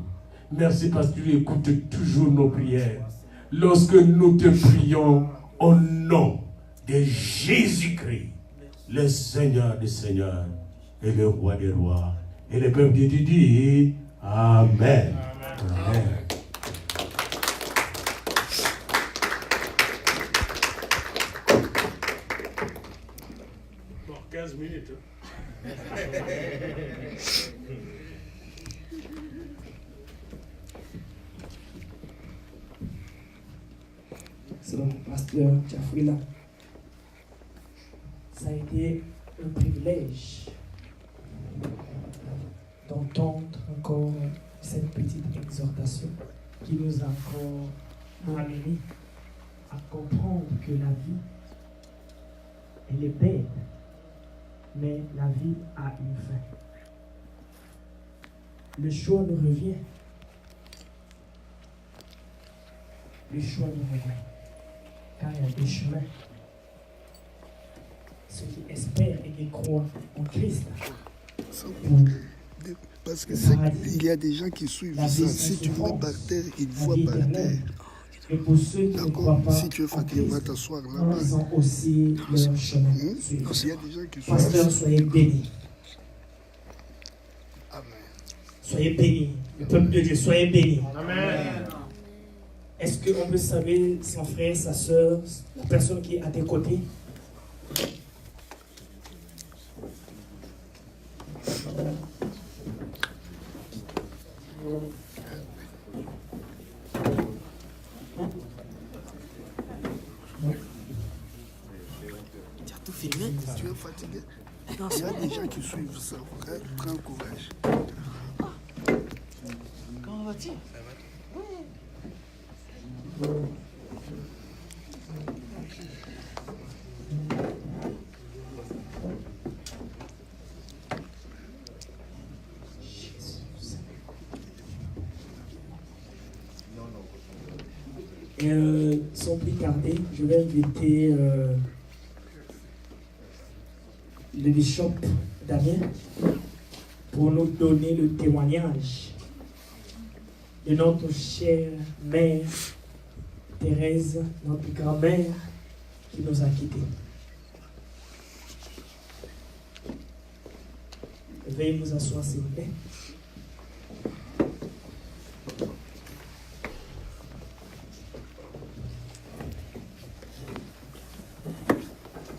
S2: Merci parce que tu écoutes toujours nos prières. Lorsque nous te prions au nom de Jésus-Christ, le Seigneur des Seigneurs et le Roi des Rois. Et le peuple de Dieu dit Amen. Amen. Bon, 15 minutes.
S1: Selon le pasteur Tchafrila, ça a été un privilège d'entendre encore cette petite exhortation qui nous a encore amené à comprendre que la vie, elle est belle, mais la vie a une fin. Le choix nous revient. Le choix nous revient. Car il y a deux chemins. Ceux qui espèrent et qui croient en Christ.
S3: Parce que il y a des gens qui suivent ça. Si tu vas par terre, ils voient par terre.
S1: Et pour ceux qui ne croient pas,
S3: si tu es fatigué, va t'asseoir là-bas.
S1: Ils ont aussi leur chemin.
S3: Il y a des gens qui suivent.
S1: Pasteur, soyez bénis.
S3: Amen.
S1: Soyez bénis. Le peuple de Dieu, soyez bénis.
S3: Amen.
S1: Est-ce qu'on peut savoir son frère, sa soeur, la personne qui est à tes côtés?
S3: Tu as tout filmé? Tu es fatigué? Il y a des gens qui suivent ça. Prends courage.
S4: Comment vas-tu?
S1: Et sans plus tarder, je vais inviter le bishop Damien pour nous donner le témoignage de notre chère mère Thérèse, notre grand-mère qui nous a quittés. Veuillez vous asseoir, s'il vous plaît.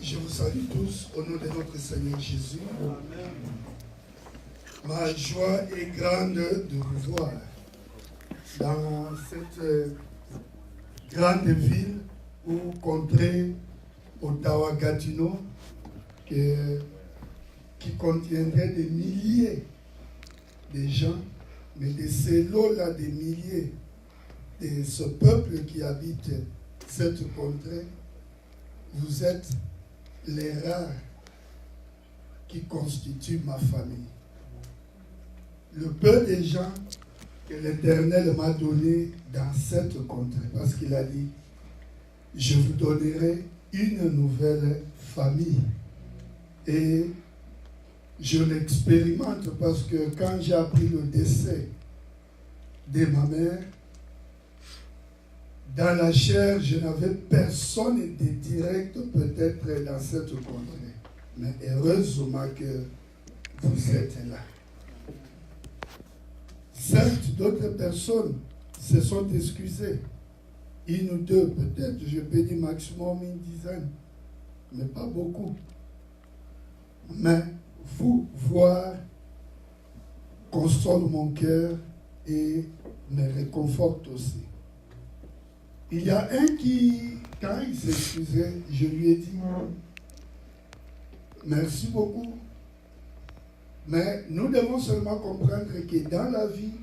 S3: Je vous salue tous au nom de notre Seigneur Jésus. Ma joie est grande de vous voir dans cette grande ville ou contrée Ottawa-Gatineau qui contiendrait des milliers de gens, mais de ces lots-là, des milliers de ce peuple qui habite cette contrée. Vous êtes les rares qui constituent ma famille. Le peu de gens que l'Éternel m'a donné dans cette contrée, parce qu'il a dit, je vous donnerai une nouvelle famille. Et je l'expérimente parce que quand j'ai appris le décès de ma mère, dans la chair, je n'avais personne de direct peut-être dans cette contrée. Mais heureusement que vous êtes là. Certes, d'autres personnes se sont excusées. Une ou deux, peut-être, je peux dire maximum une dizaine. Mais pas beaucoup. Mais vous voir console mon cœur et me réconforte aussi. Il y a un qui, quand il s'excusait, je lui ai dit merci beaucoup. Mais nous devons seulement comprendre que dans la vie,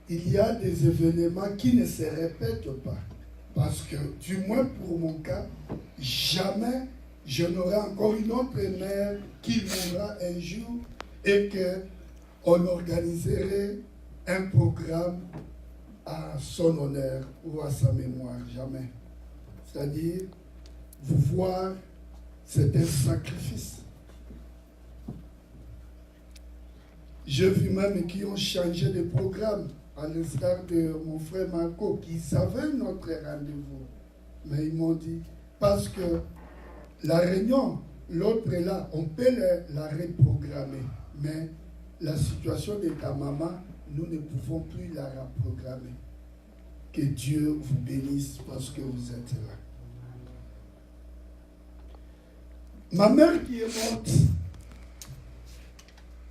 S3: il y a des événements qui ne se répètent pas. Parce que, du moins pour mon cas, jamais je n'aurai encore une autre mère qui mourra un jour et qu'on organiserait un programme à son honneur ou à sa mémoire. Jamais. C'est-à-dire, vous voir, c'est un sacrifice. J'ai vu même qui ont changé de programme, à l'instar de mon frère Marco, qui savait notre rendez-vous. Mais ils m'ont dit, parce que la réunion, l'autre est là, on peut la reprogrammer. Mais la situation de ta maman, nous ne pouvons plus la reprogrammer. Que Dieu vous bénisse parce que vous êtes là. Ma mère qui est morte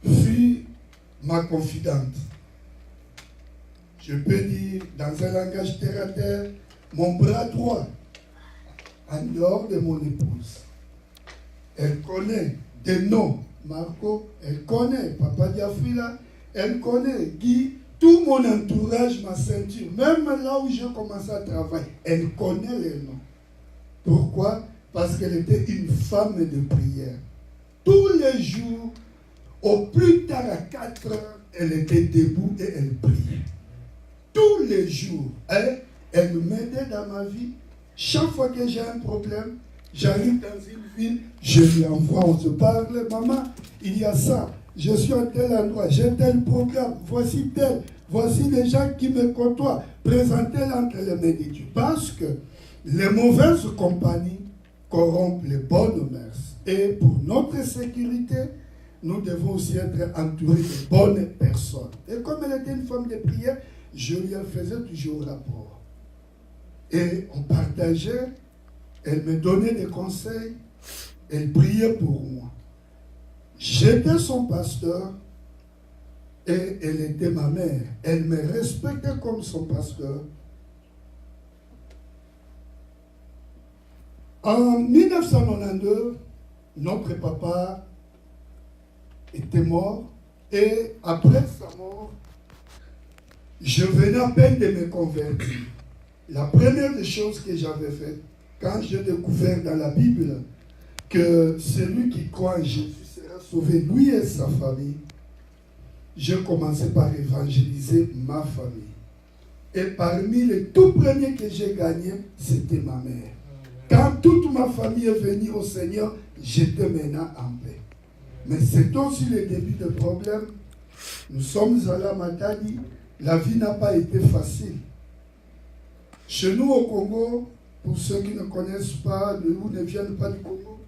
S3: fut ma confidente. Je peux dire, dans un langage terre à terre, mon bras droit, en dehors de mon épouse. Elle connaît des noms. Marco, elle connaît. Papa Diafrila, elle connaît. Guy, tout mon entourage, ma ceinture, même là où j'ai commencé à travailler, elle connaît les noms. Pourquoi? Parce qu'elle était une femme de prière. Tous les jours, au plus tard à 4 heures, elle était debout et elle priait. Tous les jours, elle m'aidait dans ma vie. Chaque fois que j'ai un problème, j'arrive dans une ville, je lui envoie, on se parle, maman, il y a ça, je suis à tel endroit, j'ai tel programme, voici tel, voici les gens qui me côtoient, présentez-les entre les mains de Dieu. Parce que les mauvaises compagnies corrompent les bonnes mœurs. Et pour notre sécurité, nous devons aussi être entourés de bonnes personnes. Et comme elle était une femme de prière, je lui faisais toujours rapport. Et on partageait, elle me donnait des conseils, elle priait pour moi. J'étais son pasteur et elle était ma mère. Elle me respectait comme son pasteur. En 1992, notre papa était mort et après sa mort, je venais à peine de me convertir. La première des choses que j'avais faites, quand j'ai découvert dans la Bible que celui qui croit en Jésus sera sauvé, lui et sa famille, j'ai commencé par évangéliser ma famille. Et parmi les tout premiers que j'ai gagnés, c'était ma mère. Quand toute ma famille est venue au Seigneur, j'étais maintenant en paix. Mais c'est aussi le début de problème. Nous sommes allés à Matadi. La vie n'a pas été facile. Chez nous au Congo, pour ceux qui ne connaissent pas, ou ne viennent pas du Congo,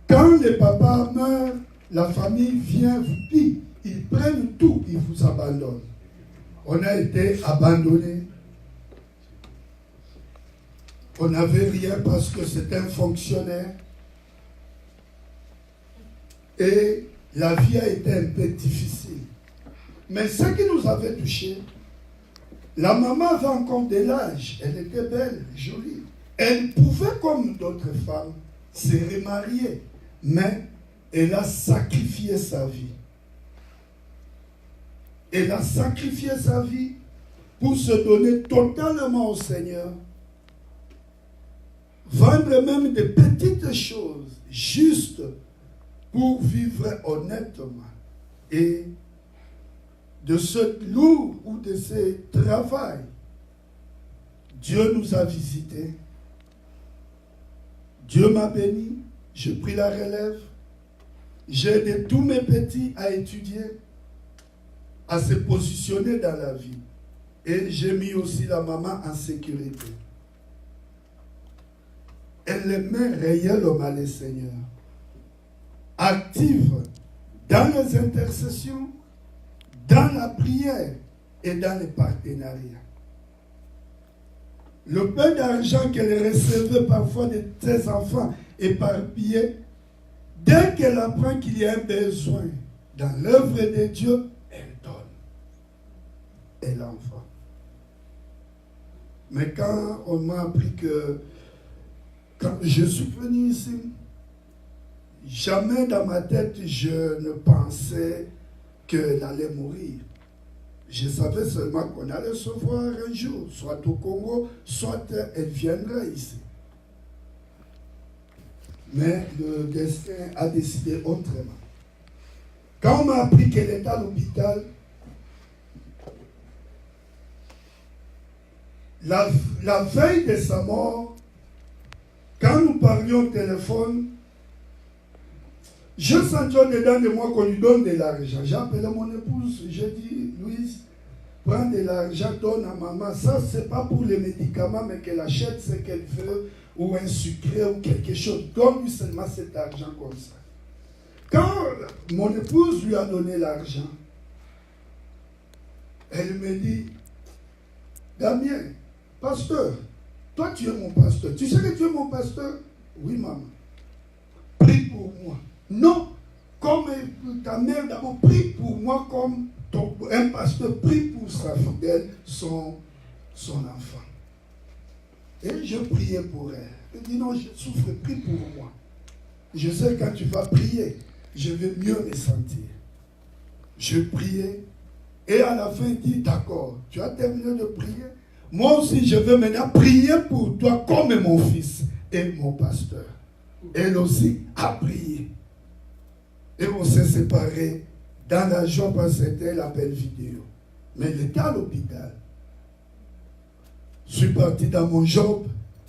S3: quand le papa meurt, la famille vient vous dire, ils prennent tout, ils vous abandonnent. On a été abandonnés. On n'avait rien parce que c'était un fonctionnaire. Et la vie a été un peu difficile. Mais ce qui nous avait touché, la maman avait encore de l'âge. Elle était belle, jolie. Elle pouvait, comme d'autres femmes, se remarier. Mais elle a sacrifié sa vie. Elle a sacrifié sa vie pour se donner totalement au Seigneur. Vendre même des petites choses, juste pour vivre honnêtement. Et de ce lourd ou de ce travail, Dieu nous a visités. Dieu m'a béni. J'ai pris la relève. J'ai aidé tous mes petits à étudier, à se positionner dans la vie. Et j'ai mis aussi la maman en sécurité. Elle aimait réellement le Seigneur. Active dans les intercessions, dans la prière et dans les partenariats. Le peu d'argent qu'elle recevait parfois de ses enfants éparpillés, dès qu'elle apprend qu'il y a un besoin dans l'œuvre de Dieu, elle donne. Elle envoie. Mais quand on m'a appris que, quand je suis venu ici, jamais dans ma tête je ne pensais qu'elle allait mourir. Je savais seulement qu'on allait se voir un jour, soit au Congo, soit elle viendra ici. Mais le destin a décidé autrement. Quand on m'a appris qu'elle était à l'hôpital, la veille de sa mort, quand nous parlions au téléphone, je sentais dedans de moi qu'on lui donne de l'argent. J'ai appelé mon épouse, j'ai dit, Louise, prends de l'argent, donne à maman. Ça, ce n'est pas pour les médicaments, mais qu'elle achète ce qu'elle veut, ou un sucré, ou quelque chose. Donne-lui seulement cet argent comme ça. Quand mon épouse lui a donné l'argent, elle me dit, Damien, pasteur, toi tu es mon pasteur. Tu sais que tu es mon pasteur? Oui, maman. Prie pour moi. Non, comme ta mère d'abord, prie pour moi comme un pasteur prie pour sa fidèle, son enfant. Et je priais pour elle. Elle dit non, je souffre, prie pour moi. Je sais quand tu vas prier, je vais mieux me sentir. Je priais. Et à la fin, il dit, d'accord, tu as terminé de prier. Moi aussi, je vais maintenant prier pour toi comme mon fils et mon pasteur. Elle aussi a prié. Et on s'est séparés dans la joie parce que c'était l'appel vidéo. Mais elle était à l'hôpital. Je suis parti dans mon job.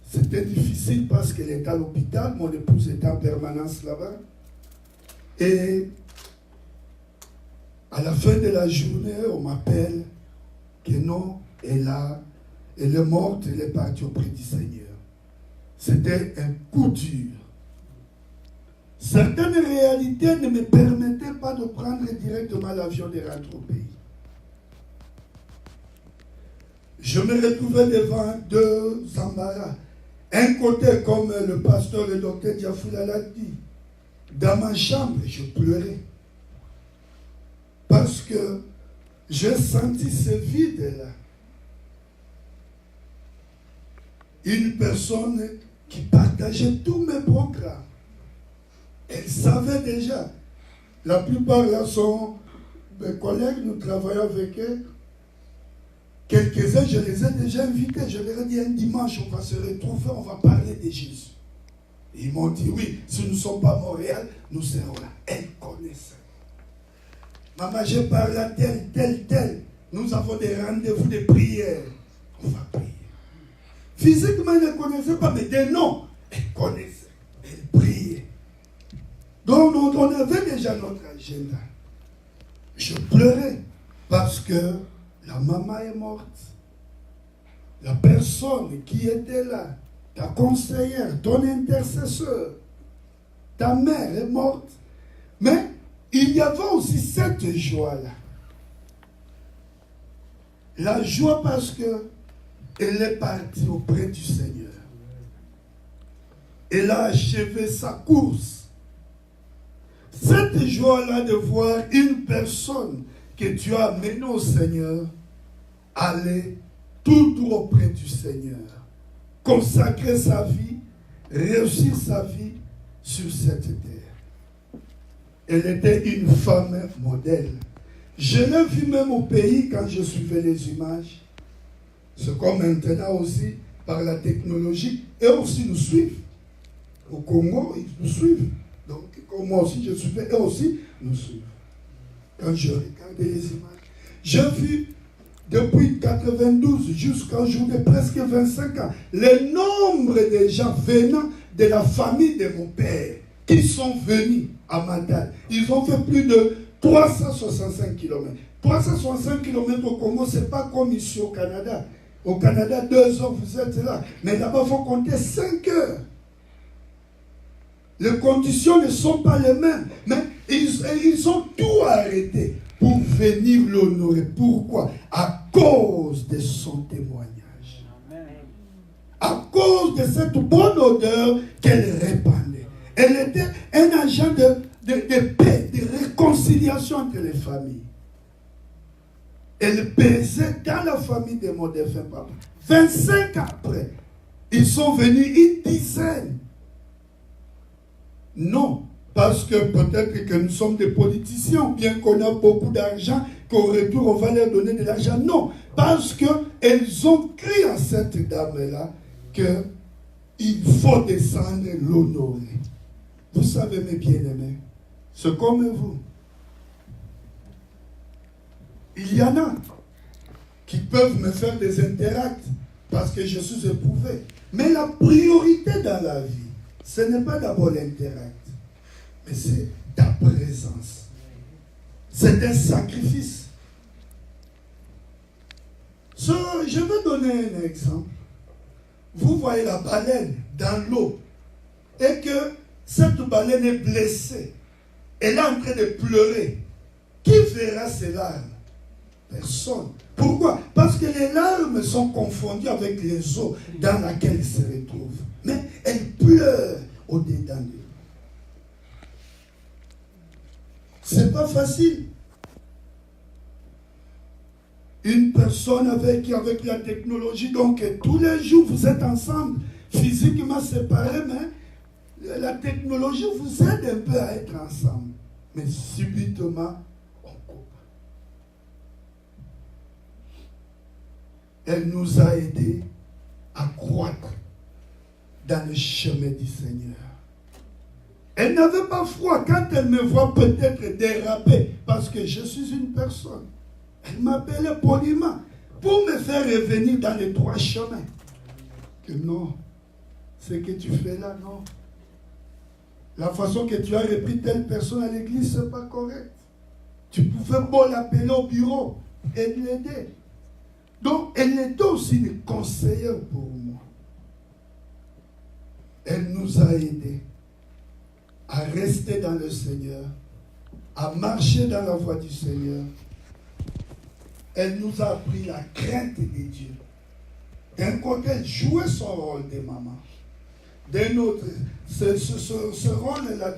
S3: C'était difficile parce qu'elle était à l'hôpital. Mon épouse était en permanence là-bas. Et à la fin de la journée, on m'appelle que non, elle est morte, elle est partie auprès du Seigneur. C'était un coup dur. Certaines réalités ne me permettaient pas de prendre directement l'avion et de rentrer au pays. Je me retrouvais devant deux embarras. Un côté, comme le pasteur, le docteur Diafoula l'a dit, dans ma chambre, je pleurais. Parce que j'ai senti ce vide-là. Une personne qui partageait tous mes programmes. Elle savait déjà. La plupart là sont mes collègues, nous travaillons avec eux. Quelques-uns, je les ai déjà invités. Je leur ai dit un dimanche, on va se retrouver, on va parler de Jésus. Et ils m'ont dit oui, si nous ne sommes pas à Montréal, nous serons là. Elles connaissent. Maman, j'ai parlé à tel. Nous avons des rendez-vous de prière. on va prier. Physiquement, elle ne connaissait pas, mais des noms, elle connaissait. Elle priait. Donc, on avait déjà notre agenda. Je pleurais parce que la maman est morte. La personne qui était là, ta conseillère, ton intercesseur, ta mère est morte. Mais il y avait aussi cette joie-là. La joie parce que elle est partie auprès du Seigneur. Elle a achevé sa course. Cette joie-là de voir une personne que tu as amenée au Seigneur aller tout droit auprès du Seigneur, consacrer sa vie, réussir sa vie sur cette terre. Elle était une femme modèle. Je l'ai vu même au pays quand je suivais les images. C'est comme maintenant aussi par la technologie. Et aussi nous suivent. Au Congo, ils nous suivent. Donc, comme moi aussi je suivais, eux aussi nous suivent. Quand je regardais les images, j'ai vu depuis 92 jusqu'à aujourd'hui, presque 25 ans, le nombre de gens venant de la famille de mon père qui sont venus à Matane. Ils ont fait plus de 365 km. 365 km au Congo, ce n'est pas comme ici au Canada. Au Canada, 2 heures, vous êtes là. Mais là-bas, il faut compter 5 heures. Les conditions ne sont pas les mêmes. Mais ils ont tout arrêté pour venir l'honorer. Pourquoi? À cause de son témoignage. À cause de cette bonne odeur qu'elle répandait. Elle était un agent de paix, de réconciliation entre les familles. Elle pesait dans la famille de mon défunt papa. 25 ans après, ils sont venus une dizaine. Non, parce que peut-être que nous sommes des politiciens, bien qu'on a beaucoup d'argent, qu'au retour on va leur donner de l'argent. Non, parce qu'elles ont cru à cette dame-là qu'il faut descendre l'honorer. Vous savez, mes bien-aimés, c'est comme vous. Il y en a qui peuvent me faire des interacts parce que je suis éprouvé. Mais la priorité dans la vie, ce n'est pas d'abord l'interact, mais c'est ta présence. C'est un sacrifice. Je vais donner un exemple. Vous voyez la baleine dans l'eau et que cette baleine est blessée. Elle est en train de pleurer. Qui verra ses larmes? Personne. Pourquoi? Parce que les larmes sont confondues avec les eaux dans lesquelles elle se retrouve. Mais elle pleure au-dedans d'elle. C'est pas facile. Une personne avec la technologie, donc tous les jours vous êtes ensemble, physiquement séparés, mais la technologie vous aide un peu à être ensemble. Mais subitement, elle nous a aidés à croître dans le chemin du Seigneur. Elle n'avait pas froid quand elle me voit peut-être déraper, parce que je suis une personne. Elle m'appelait poliment pour me faire revenir dans les 3 chemins. Que non, ce que tu fais là, non. La façon que tu as repris telle personne à l'église, ce n'est pas correct. Tu pouvais beau l'appeler au bureau et l'aider. Donc, elle était aussi une conseillère pour moi. Elle nous a aidés à rester dans le Seigneur, à marcher dans la voie du Seigneur. Elle nous a appris la crainte de Dieu. D'un côté, elle jouait son rôle de maman. D'un autre, ce rôle-là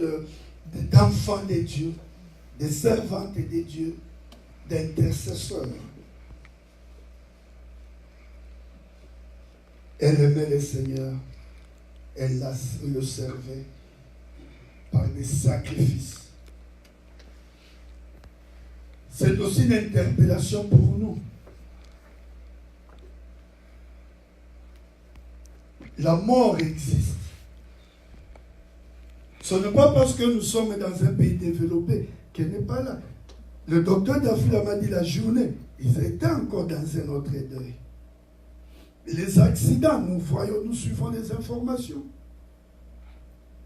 S3: d'enfant de Dieu, de servante de Dieu, d'intercesseur. Elle aimait le Seigneur. Elle le servait par des sacrifices. C'est aussi une interpellation pour nous. La mort existe. Ce n'est pas parce que nous sommes dans un pays développé qu'elle n'est pas là. Le docteur Dafila m'a dit la journée, ils étaient encore dans un autre deuil. Les accidents, nous suivons les informations.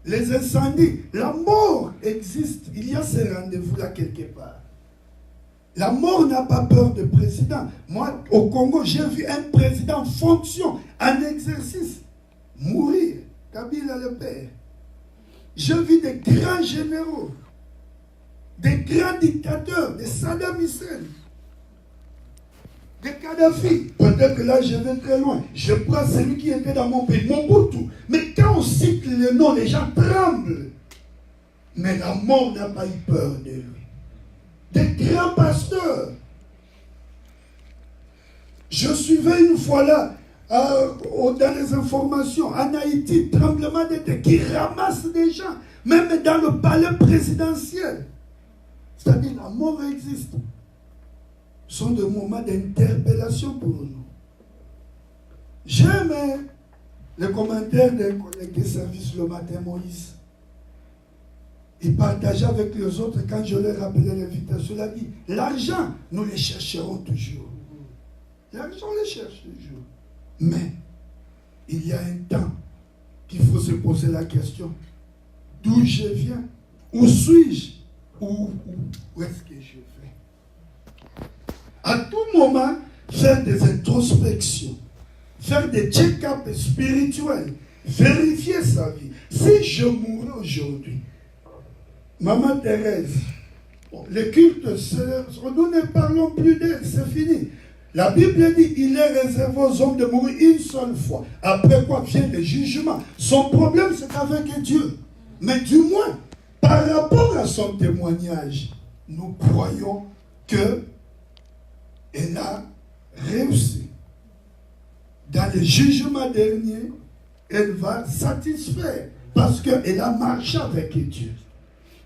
S3: Les incendies, la mort existe. Il y a ces rendez-vous-là quelque part. La mort n'a pas peur de président. Moi, au Congo, j'ai vu un président en fonction, en exercice, mourir. Kabila le père. J'ai vu des grands généraux, des grands dictateurs, des Saddam Hussein, des Kadhafi. Peut-être que là, je vais très loin. Je prends celui qui était dans mon pays, Mobutu. Mais quand on cite le nom, les gens tremblent. Mais la mort n'a pas eu peur de lui. Des grands pasteurs. Je suivais une fois là, dans les informations, en Haïti, tremblement de terre qui ramasse des gens, même dans le palais présidentiel. C'est-à-dire la mort existe. Ce sont des moments d'interpellation pour nous. J'aime les commentaires des collègues des services le matin, Moïse. Il partageait avec les autres quand je leur rappelais l'invitation. Il a dit, l'argent, nous les chercherons toujours. L'argent, on les cherche toujours. Mais, il y a un temps qu'il faut se poser la question. D'où je viens? Où suis-je? Où est-ce que je vais? À tout moment, faire des introspections, faire des check-ups spirituels, vérifier sa vie. Si je mourais aujourd'hui, Maman Thérèse, les cultes, nous ne parlons plus d'elle, c'est fini. La Bible dit il est réservé aux hommes de mourir une seule fois. Après quoi vient le jugement. Son problème, c'est avec Dieu. Mais du moins, par rapport à son témoignage, nous croyons qu'elle a réussi. Dans le jugement dernier, elle va satisfaire parce qu'elle a marché avec Dieu.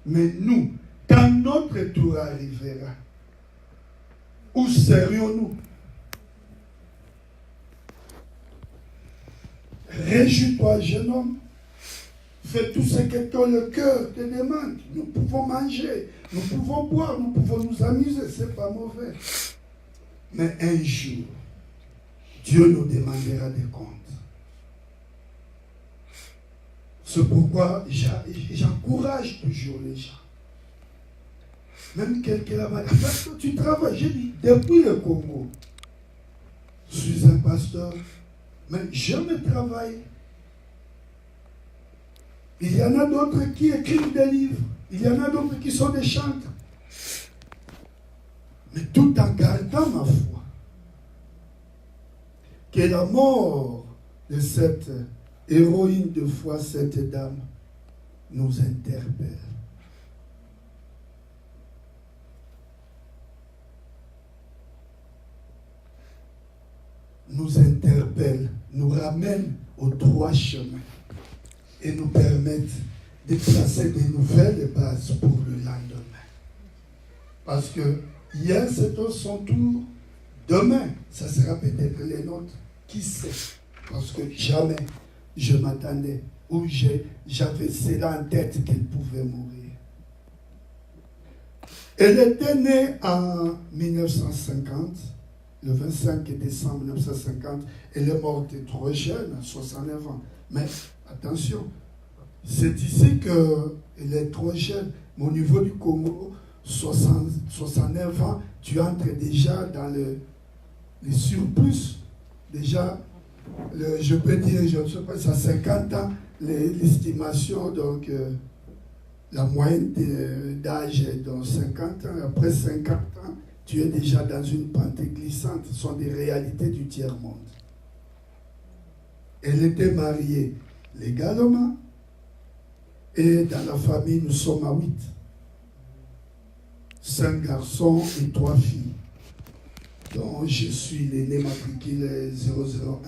S3: Mais nous, quand notre tour arrivera, où serions-nous? Réjouis-toi, jeune homme. Fais tout ce que le cœur te demande. Nous pouvons manger, nous pouvons boire, nous pouvons nous amuser, c'est pas mauvais. Mais un jour, Dieu nous demandera des comptes. C'est pourquoi j'encourage toujours les gens. Même quelqu'un m'a dit, parce que tu travailles, j'ai dit, depuis le Congo, je suis un pasteur, mais je me travaille. Il y en a d'autres qui écrivent des livres, il y en a d'autres qui sont des chanteurs. Mais tout en gardant ma foi, que la mort de cette héroïne de foi, cette dame, nous interpelle. Nous interpelle, nous ramène au droit chemin et nous permettent de tracer de nouvelles bases pour le lendemain. Parce que hier c'était son tour, demain ça sera peut-être les nôtres, qui sait? Parce que jamais je m'attendais ou j'avais cela en tête qu'elle pouvait mourir. Elle était née en 1950. Le 25 décembre 1950, elle est morte trop jeune, à 69 ans. Mais attention, c'est ici qu'elle est trop jeune. Mais au niveau du Congo, 69 ans, tu entres déjà dans les surplus. Déjà, je peux dire, je ne sais pas, à 50 ans, l'estimation, donc la moyenne d'âge est dans 50 ans. Après 50 ans, tu es déjà dans une pente glissante. Ce sont des réalités du tiers-monde. Elle était mariée légalement et dans la famille, nous sommes à 8. 5 garçons et 3 filles. Donc, je suis l'aîné matriculé 001.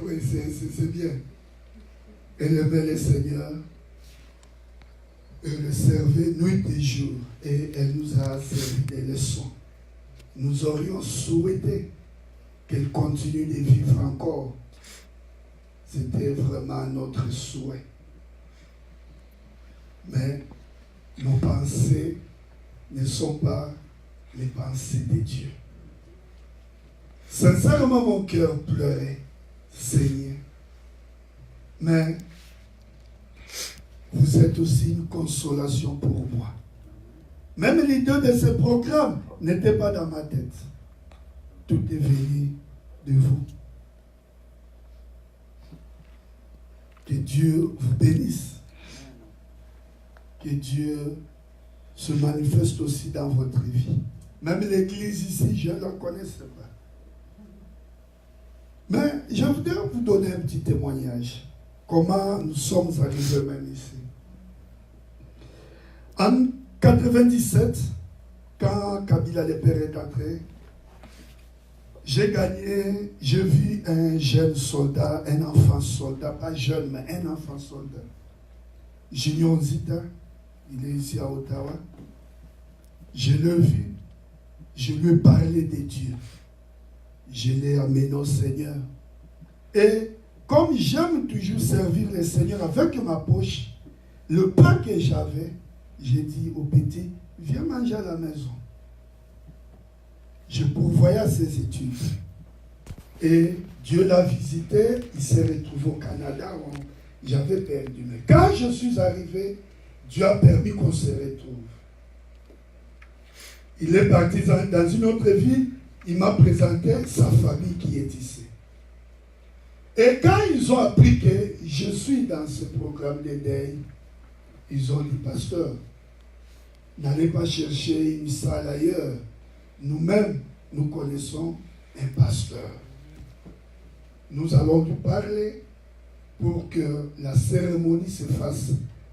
S3: Oui, c'est bien. Elle aimait le Seigneur. Elle le servait nuit et jour et elle nous a servi des leçons. Nous aurions souhaité qu'elle continue de vivre encore. C'était vraiment notre souhait. Mais nos pensées ne sont pas les pensées de Dieu. Sincèrement, mon cœur pleurait, saignait. Mais vous êtes aussi une consolation pour moi. Même l'idée de ce programme n'était pas dans ma tête. Tout est venu de vous. Que Dieu vous bénisse. Que Dieu se manifeste aussi dans votre vie. Même l'église ici, je ne la connaissais pas. Mais je voudrais vous donner un petit témoignage. Comment nous sommes arrivés même ici. En 1997, quand Kabila le Père est entré, j'ai vu un jeune soldat, un enfant soldat, pas jeune, mais un enfant soldat. Junior Zita, il est ici à Ottawa. Je l'ai vu, je lui ai parlé de Dieu. Je l'ai amené au Seigneur. Et comme j'aime toujours servir le Seigneur avec ma poche, le pain que j'avais, j'ai dit au petit, viens manger à la maison. Je pourvoyais à ses études. Et Dieu l'a visité, il s'est retrouvé au Canada. J'avais perdu. Mais quand je suis arrivé, Dieu a permis qu'on se retrouve. Il est parti dans une autre ville, il m'a présenté sa famille qui est ici. Et quand ils ont appris que je suis dans ce programme de deuil, ils ont dit, pasteur, n'allez pas chercher une salle ailleurs. Nous-mêmes, nous connaissons un pasteur. Nous allons nous parler pour que la cérémonie se fasse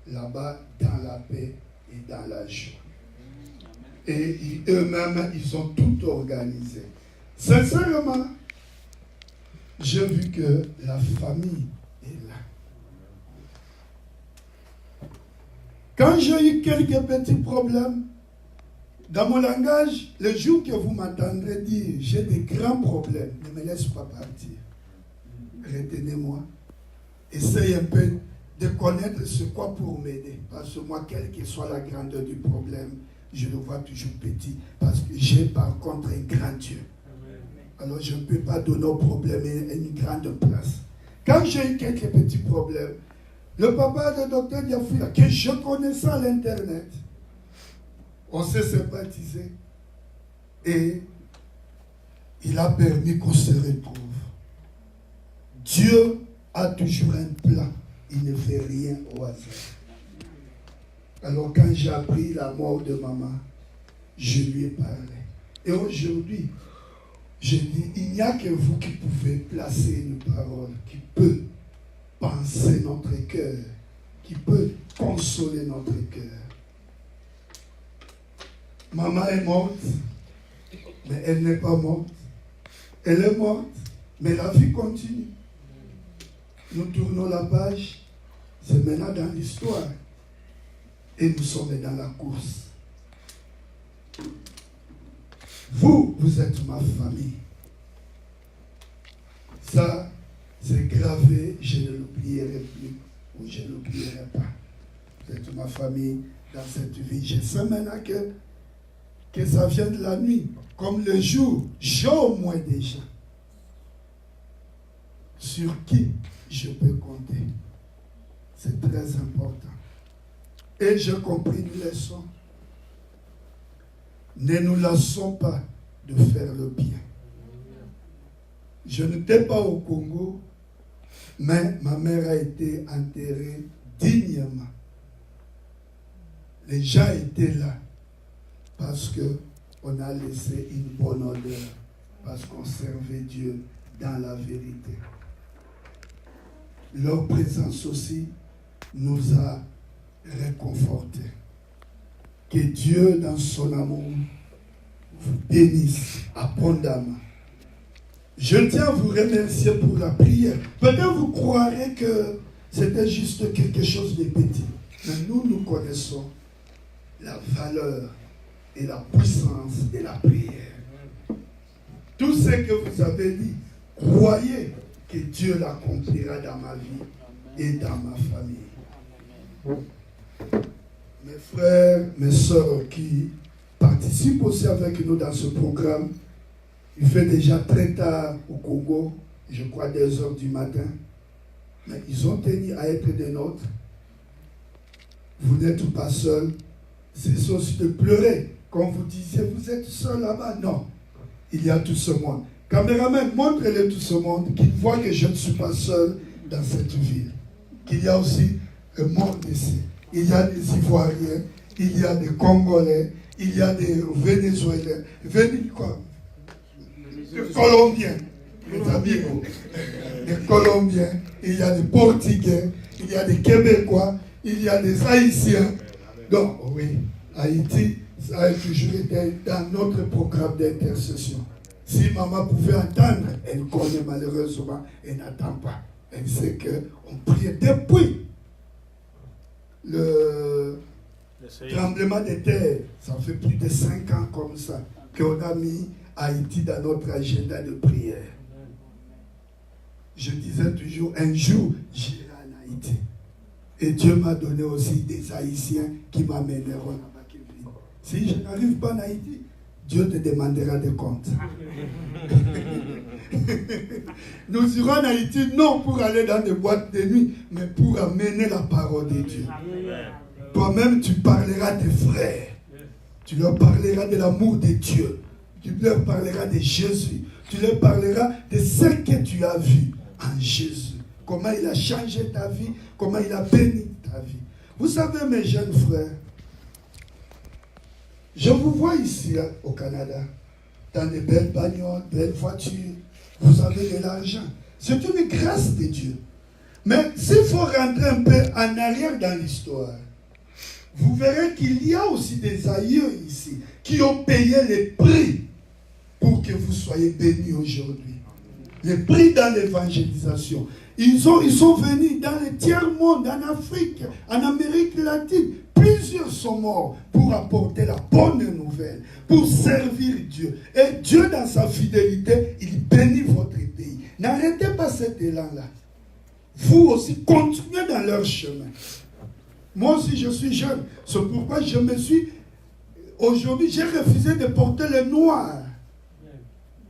S3: là-bas dans la paix et dans la joie. Et eux-mêmes, ils ont tout organisé. Sincèrement, j'ai vu que la famille est là. Quand j'ai eu quelques petits problèmes, dans mon langage, le jour que vous m'entendrez dire j'ai des grands problèmes, ne me laisse pas partir. Retenez-moi. Essayez un peu de connaître ce quoi pour m'aider. Parce que moi, quelle que soit la grandeur du problème, je le vois toujours petit. Parce que j'ai par contre un grand Dieu. Alors je ne peux pas donner au problème une grande place. Quand j'ai eu quelques petits problèmes, le papa de docteur Diafouya, que je connaissais à l'internet, on s'est sympathisé. Et il a permis qu'on se retrouve. Dieu a toujours un plan. Il ne fait rien au hasard. Alors quand j'ai appris la mort de maman, je lui ai parlé. Et aujourd'hui, je dis, il n'y a que vous qui pouvez placer une parole qui peut penser notre cœur, qui peut consoler notre cœur. Maman est morte, mais elle n'est pas morte. Elle est morte, mais la vie continue. Nous tournons la page, c'est maintenant dans l'histoire. Et nous sommes dans la course. Vous êtes ma famille. Ça, c'est gravé, je ne l'oublierai plus ou je ne l'oublierai pas. Vous êtes ma famille dans cette vie. Je sais maintenant que ça vient de la nuit. Comme le jour, j'ai au moins des gens sur qui je peux compter. C'est très important. Et j'ai compris une leçon. Ne nous lassons pas de faire le bien. Je n'étais pas au Congo, mais ma mère a été enterrée dignement. Les gens étaient là parce qu'on a laissé une bonne odeur, parce qu'on servait Dieu dans la vérité. Leur présence aussi nous a réconfortés. Que Dieu, dans son amour, vous bénisse abondamment. Je tiens à vous remercier pour la prière. Peut-être vous croirez que c'était juste quelque chose de petit. Mais nous connaissons la valeur et la puissance de la prière. Tout ce que vous avez dit, croyez que Dieu l'accomplira dans ma vie et dans ma famille. Mes frères, mes sœurs qui participent participe aussi avec nous dans ce programme. Il fait déjà très tard au Congo, je crois 2h du matin. Mais ils ont tenu à être des nôtres. Vous n'êtes pas seul. C'est aussi de pleurer. Quand vous disiez, vous êtes seul là-bas. Non, il y a tout ce monde. Caméraman, montrez-le tout ce monde, qu'ils voient que je ne suis pas seul dans cette ville. Qu'il y a aussi un monde ici. Il y a des Ivoiriens, il y a des Congolais, il y a des Vénézuéliens, des Colombiens, les amigos, des Colombiens, il y a des Portugais, il y a des Québécois, il y a des Haïtiens. Donc, oui, Haïti, ça a toujours été dans notre programme d'intercession. Si maman pouvait entendre, elle connaît malheureusement, elle n'attend pas. Elle sait qu'on priait depuis le tremblement de terre. Ça fait plus de 5 ans comme ça qu'on a mis Haïti dans notre agenda de prière. Je disais toujours, un jour, j'irai en Haïti. Et Dieu m'a donné aussi des Haïtiens qui m'amèneront là-bas. Si je n'arrive pas en Haïti, Dieu te demandera des comptes. Nous irons en Haïti non pour aller dans des boîtes de nuit, mais pour amener la parole de Dieu. Toi-même, tu parleras des frères. Tu leur parleras de l'amour de Dieu. Tu leur parleras de Jésus. Tu leur parleras de ce que tu as vu en Jésus. Comment il a changé ta vie, comment il a béni ta vie. Vous savez, mes jeunes frères, je vous vois ici au Canada, dans des belles bagnoles, belles voitures. Vous avez de l'argent. C'est une grâce de Dieu. Mais s'il faut rentrer un peu en arrière dans l'histoire, vous verrez qu'il y a aussi des aïeux ici qui ont payé les prix pour que vous soyez bénis aujourd'hui. Les prix dans l'évangélisation. Ils sont venus dans le tiers-monde, en Afrique, en Amérique latine. Plusieurs sont morts pour apporter la bonne nouvelle, pour servir Dieu. Et Dieu, dans sa fidélité, il bénit votre pays. N'arrêtez pas cet élan-là. Vous aussi, continuez dans leur chemin. Moi aussi, je suis jeune. C'est pourquoi je me suis... Aujourd'hui, j'ai refusé de porter le noir.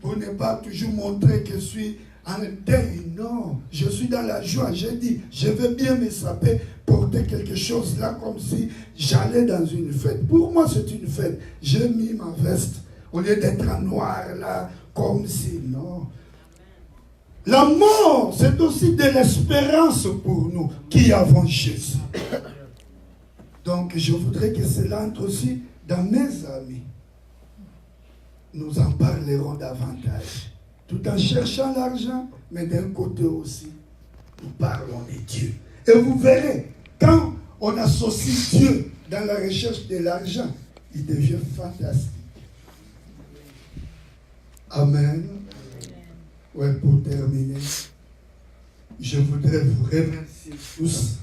S3: Pour ne pas toujours montrer que je suis en deuil. Non, je suis dans la joie. J'ai dit, je veux bien me saper, porter quelque chose là comme si j'allais dans une fête. Pour moi, c'est une fête. J'ai mis ma veste au lieu d'être en noir là, comme si, non. La mort, c'est aussi de l'espérance pour nous qui avons Jésus. Donc, je voudrais que cela entre aussi dans mes amis. Nous en parlerons davantage. Tout en cherchant l'argent, mais d'un côté aussi, nous parlons de Dieu. Et vous verrez, quand on associe Dieu dans la recherche de l'argent, il devient fantastique. Amen. Ouais, pour terminer, je voudrais vous remercier tous,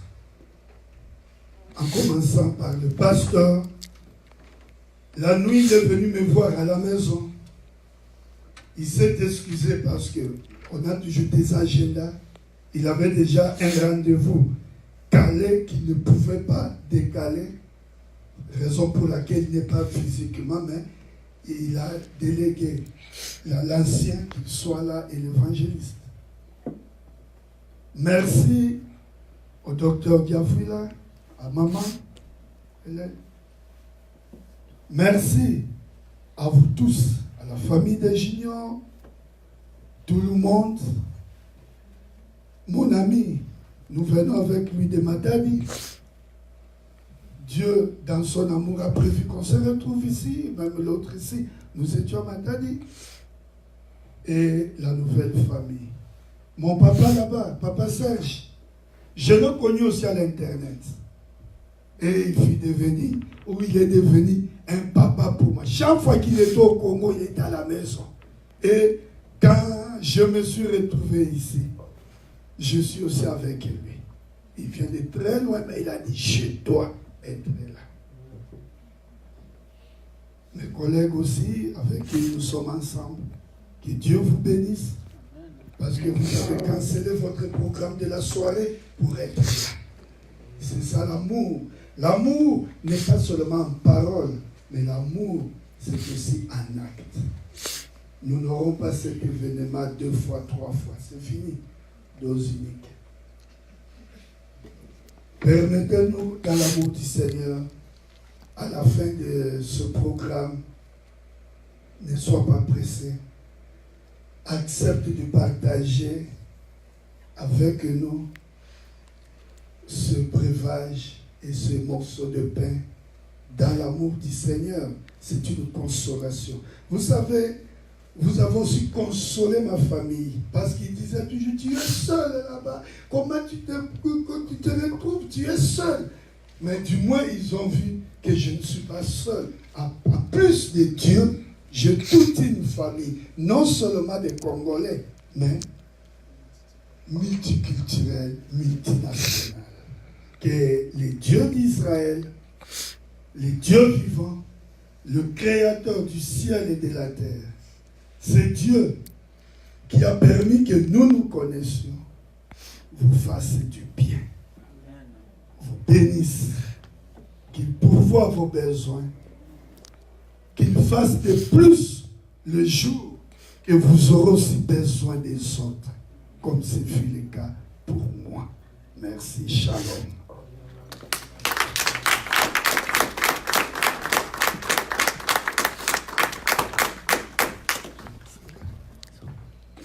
S3: en commençant par le pasteur. La nuit, il est venu me voir à la maison. Il s'est excusé parce qu'on a toujours des agendas. Il avait déjà un rendez-vous calé qu'il ne pouvait pas décaler. Raison pour laquelle il n'est pas physiquement, mais il a délégué l'ancien qu'il soit là et l'évangéliste. Merci au docteur Diafrila, à maman Hélène. Merci à vous tous, à la famille des Juniors, tout le monde. Mon ami, nous venons avec lui de Matadi. Dieu, dans son amour, a prévu qu'on se retrouve ici, même l'autre ici. Nous étions à Matadi. Et la nouvelle famille. Mon papa là-bas, papa Serge, je l'ai connu aussi à l'Internet. Et il est devenu un papa pour moi. Chaque fois qu'il était au Congo, il était à la maison. Et quand je me suis retrouvé ici, je suis aussi avec lui. Il vient de très loin, mais il a dit, je dois être là. Mes collègues aussi, avec qui nous sommes ensemble, que Dieu vous bénisse, parce que vous avez cancellé votre programme de la soirée pour être là. C'est ça l'amour. L'amour n'est pas seulement en parole, mais l'amour c'est aussi un acte. Nous n'aurons pas cet événement 2 fois, 3 fois. C'est fini. Dose unique. Permettez-nous, dans l'amour du Seigneur, à la fin de ce programme, ne sois pas pressé. Accepte de partager avec nous ce breuvage et ce morceau de pain dans l'amour du Seigneur. C'est une consolation. Vous savez, vous avez aussi consolé ma famille parce qu'ils disaient toujours, tu es seul là-bas. Comment tu te retrouves? Tu es seul. Mais du moins, ils ont vu que je ne suis pas seul. À plus de Dieu, j'ai toute une famille, non seulement des Congolais, mais multiculturelle, multinationale. Que le Dieu d'Israël, le Dieu vivant, le Créateur du ciel et de la terre, c'est Dieu qui a permis que nous nous connaissions, vous fasse du bien, vous bénisse, qu'il pourvoie vos besoins, qu'il fasse de plus le jour que vous aurez aussi besoin des autres, comme ce fut le cas pour moi. Merci, shalom.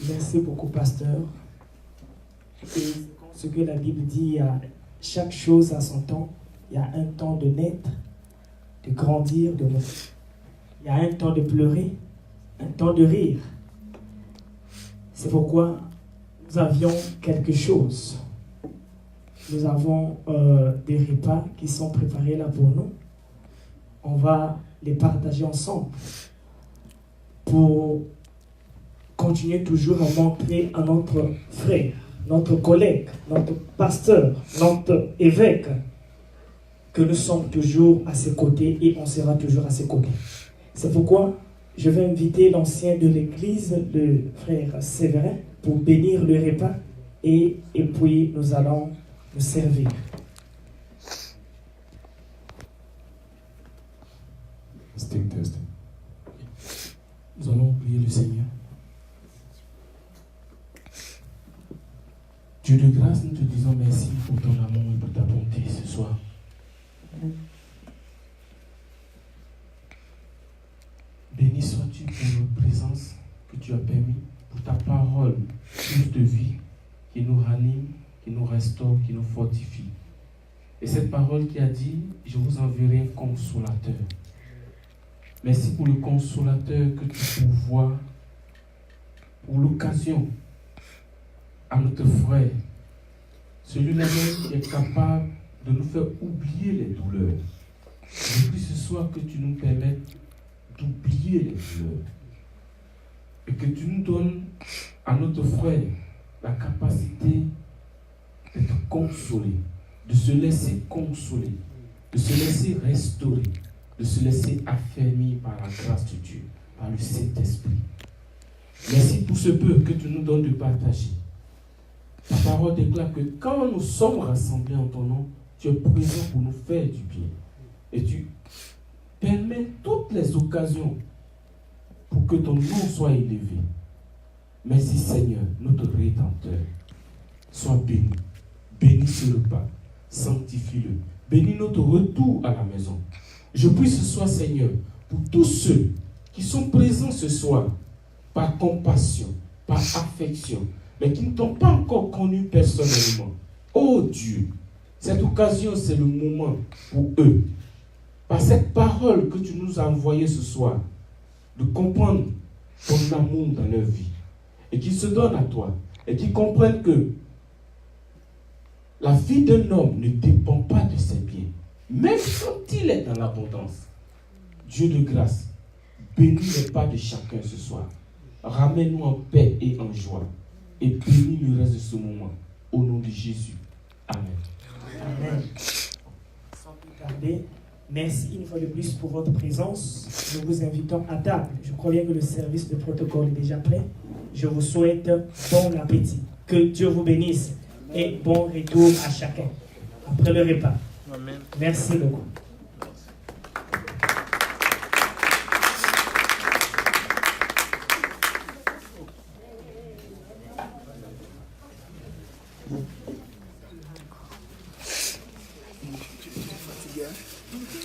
S1: Merci beaucoup, pasteur. Et ce que la Bible dit, il y a chaque chose à son temps. Il y a un temps de naître, de grandir, de mourir. Il y a un temps de pleurer, un temps de rire. C'est pourquoi nous avions quelque chose. Nous avons des repas qui sont préparés là pour nous. On va les partager ensemble pour continuer toujours à montrer à notre frère, notre collègue, notre pasteur, notre évêque que nous sommes toujours à ses côtés et on sera toujours à ses côtés. C'est pourquoi je vais inviter l'ancien de l'église, le frère Séverin, pour bénir le repas et puis nous allons nous servir.
S2: Testing.
S1: Nous allons prier le Seigneur. Dieu de grâce, nous te disons merci pour ton amour et pour ta bonté ce soir. Béni sois-tu pour notre présence que tu as permis, pour ta parole, source de vie, qui nous ranime, qui nous restaure, qui nous fortifie. Et cette parole qui a dit, je vous enverrai un consolateur. Merci pour le consolateur que tu pourvois pour l'occasion à notre frère, celui-là même qui est capable de nous faire oublier les douleurs. Je prie ce soir que tu nous permettes d'oublier les douleurs et que tu nous donnes à notre frère la capacité d'être consolé, de se laisser consoler, de se laisser restaurer, de se laisser affermir par la grâce de Dieu, par le Saint-Esprit. Merci pour ce peu que tu nous donnes de partager. Ta parole déclare que quand nous sommes rassemblés en ton nom, tu es présent pour nous faire du bien. Et tu permets toutes les occasions pour que ton nom soit élevé. Merci Seigneur, notre Rédempteur. Sois béni. Bénis ce repas. Sanctifie-le. Bénis notre retour à la maison. Je prie ce soir, Seigneur, pour tous ceux qui sont présents ce soir, par compassion, par affection, mais qui ne t'ont pas encore connu personnellement. Oh Dieu, cette occasion, c'est le moment pour eux, par cette parole que tu nous as envoyée ce soir, de comprendre ton amour dans leur vie, et qu'ils se donnent à toi, et qu'ils comprennent que la vie d'un homme ne dépend pas de ses biens, même quand il est dans l'abondance. Dieu de grâce, bénis les pas de chacun ce soir. Ramène-nous en paix et en joie. Et bénis le reste de ce moment. Au nom de Jésus. Amen. Amen. Sans plus tarder, merci une fois de plus pour votre présence. Nous vous invitons à table. Je crois bien que le service de protocole est déjà prêt. Je vous souhaite bon appétit. Que Dieu vous bénisse. Et bon retour à chacun. Après le repas. Amen. Merci beaucoup.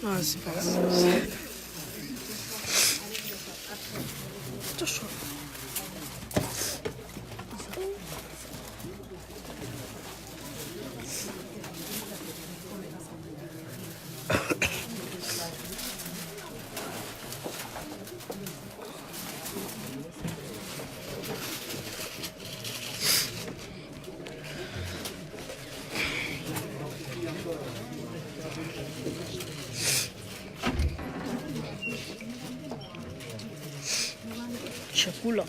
S4: Ah, c'est pas ça. C'est chaud. Chakula.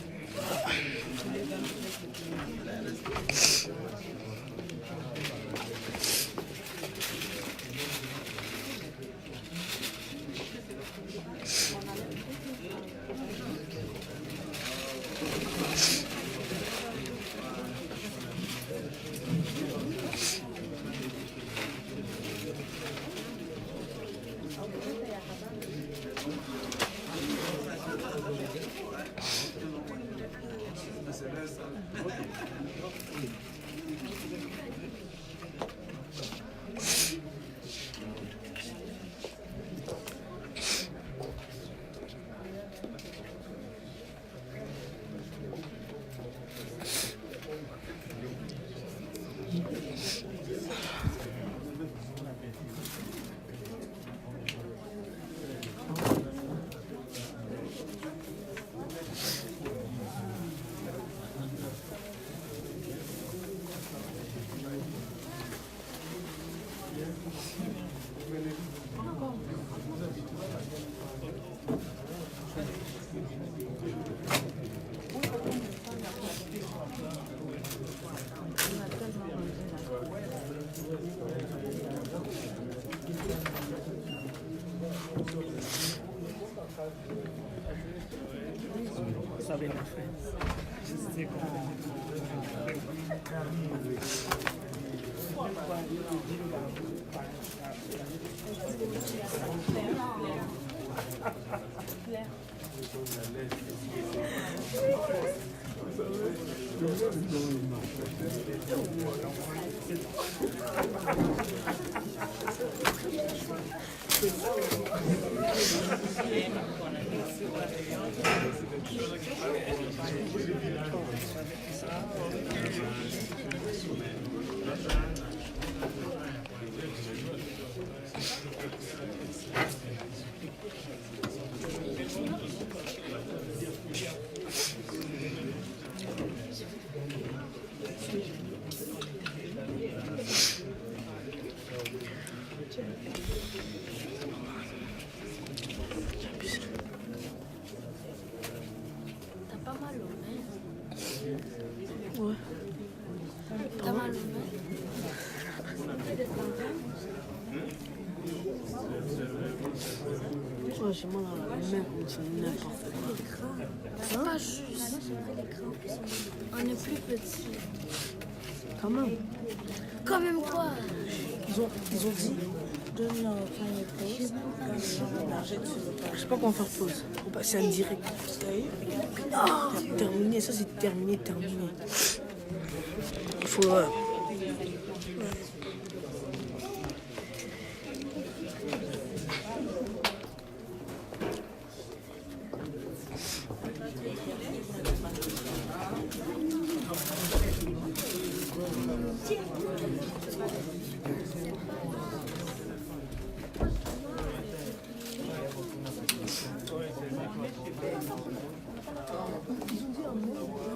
S4: Ouais.
S5: T'as mal au nez?
S4: Ouais, j'ai mal à la main, c'est n'importe quoi.
S5: C'est pas juste. On est plus petit.
S4: Quand même.
S5: Quand même quoi?
S4: Ils ont dit, donne-leur fin de pause. Je sais pas comment faire pause. Faut passer en direct. Terminé, ça c'est terminé. Il faut...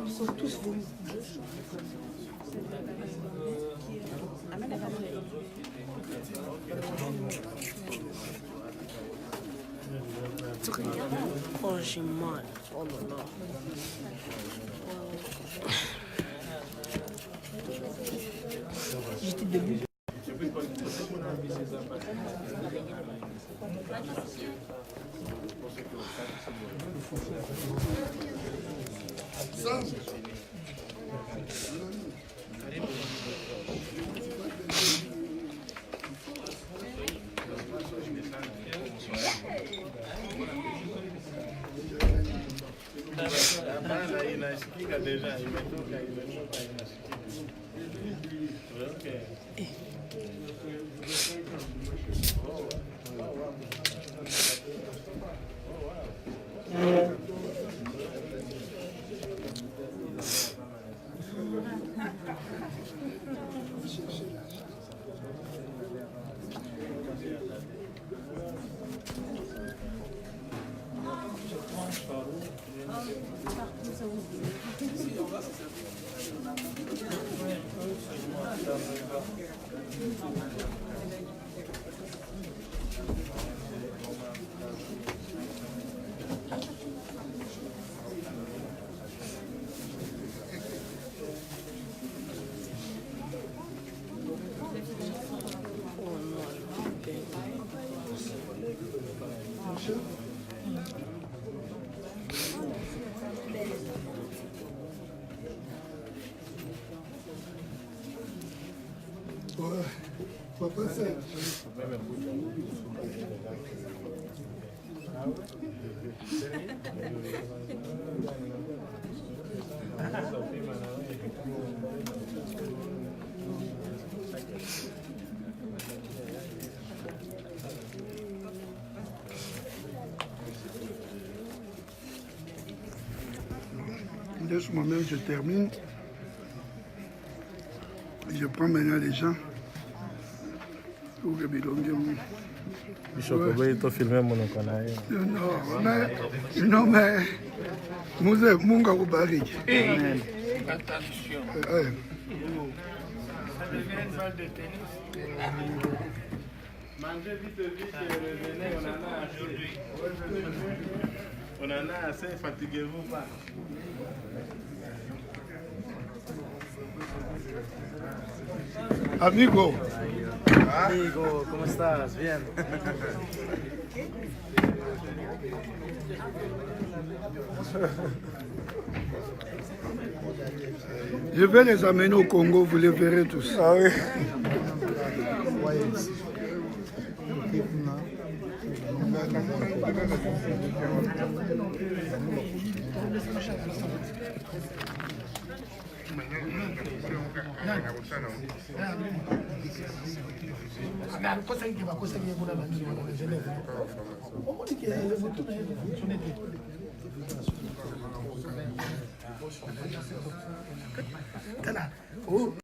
S4: Ils sont tous venus. Oh, j'ai mal. Oh là là. J'étais debout.
S6: Inasikika deja, imetoka inasikika. Okay.
S3: marche. Ouais, papa, c'est. Laisse-moi même, je termine. Je prends maintenant les gens.
S6: Bishop, ouais. Tu as filmé mon canal.
S3: Non, mais. Mousse, Munga Oubarik.
S6: Attention. Mangez vite, revenez, on en a assez. On en a assez, fatiguez-vous pas.
S3: Amigo.
S7: Amigo, ¿cómo estás? Bien.
S3: Je vais les amener au Congo, vous les verrez tous.
S7: Ah oui.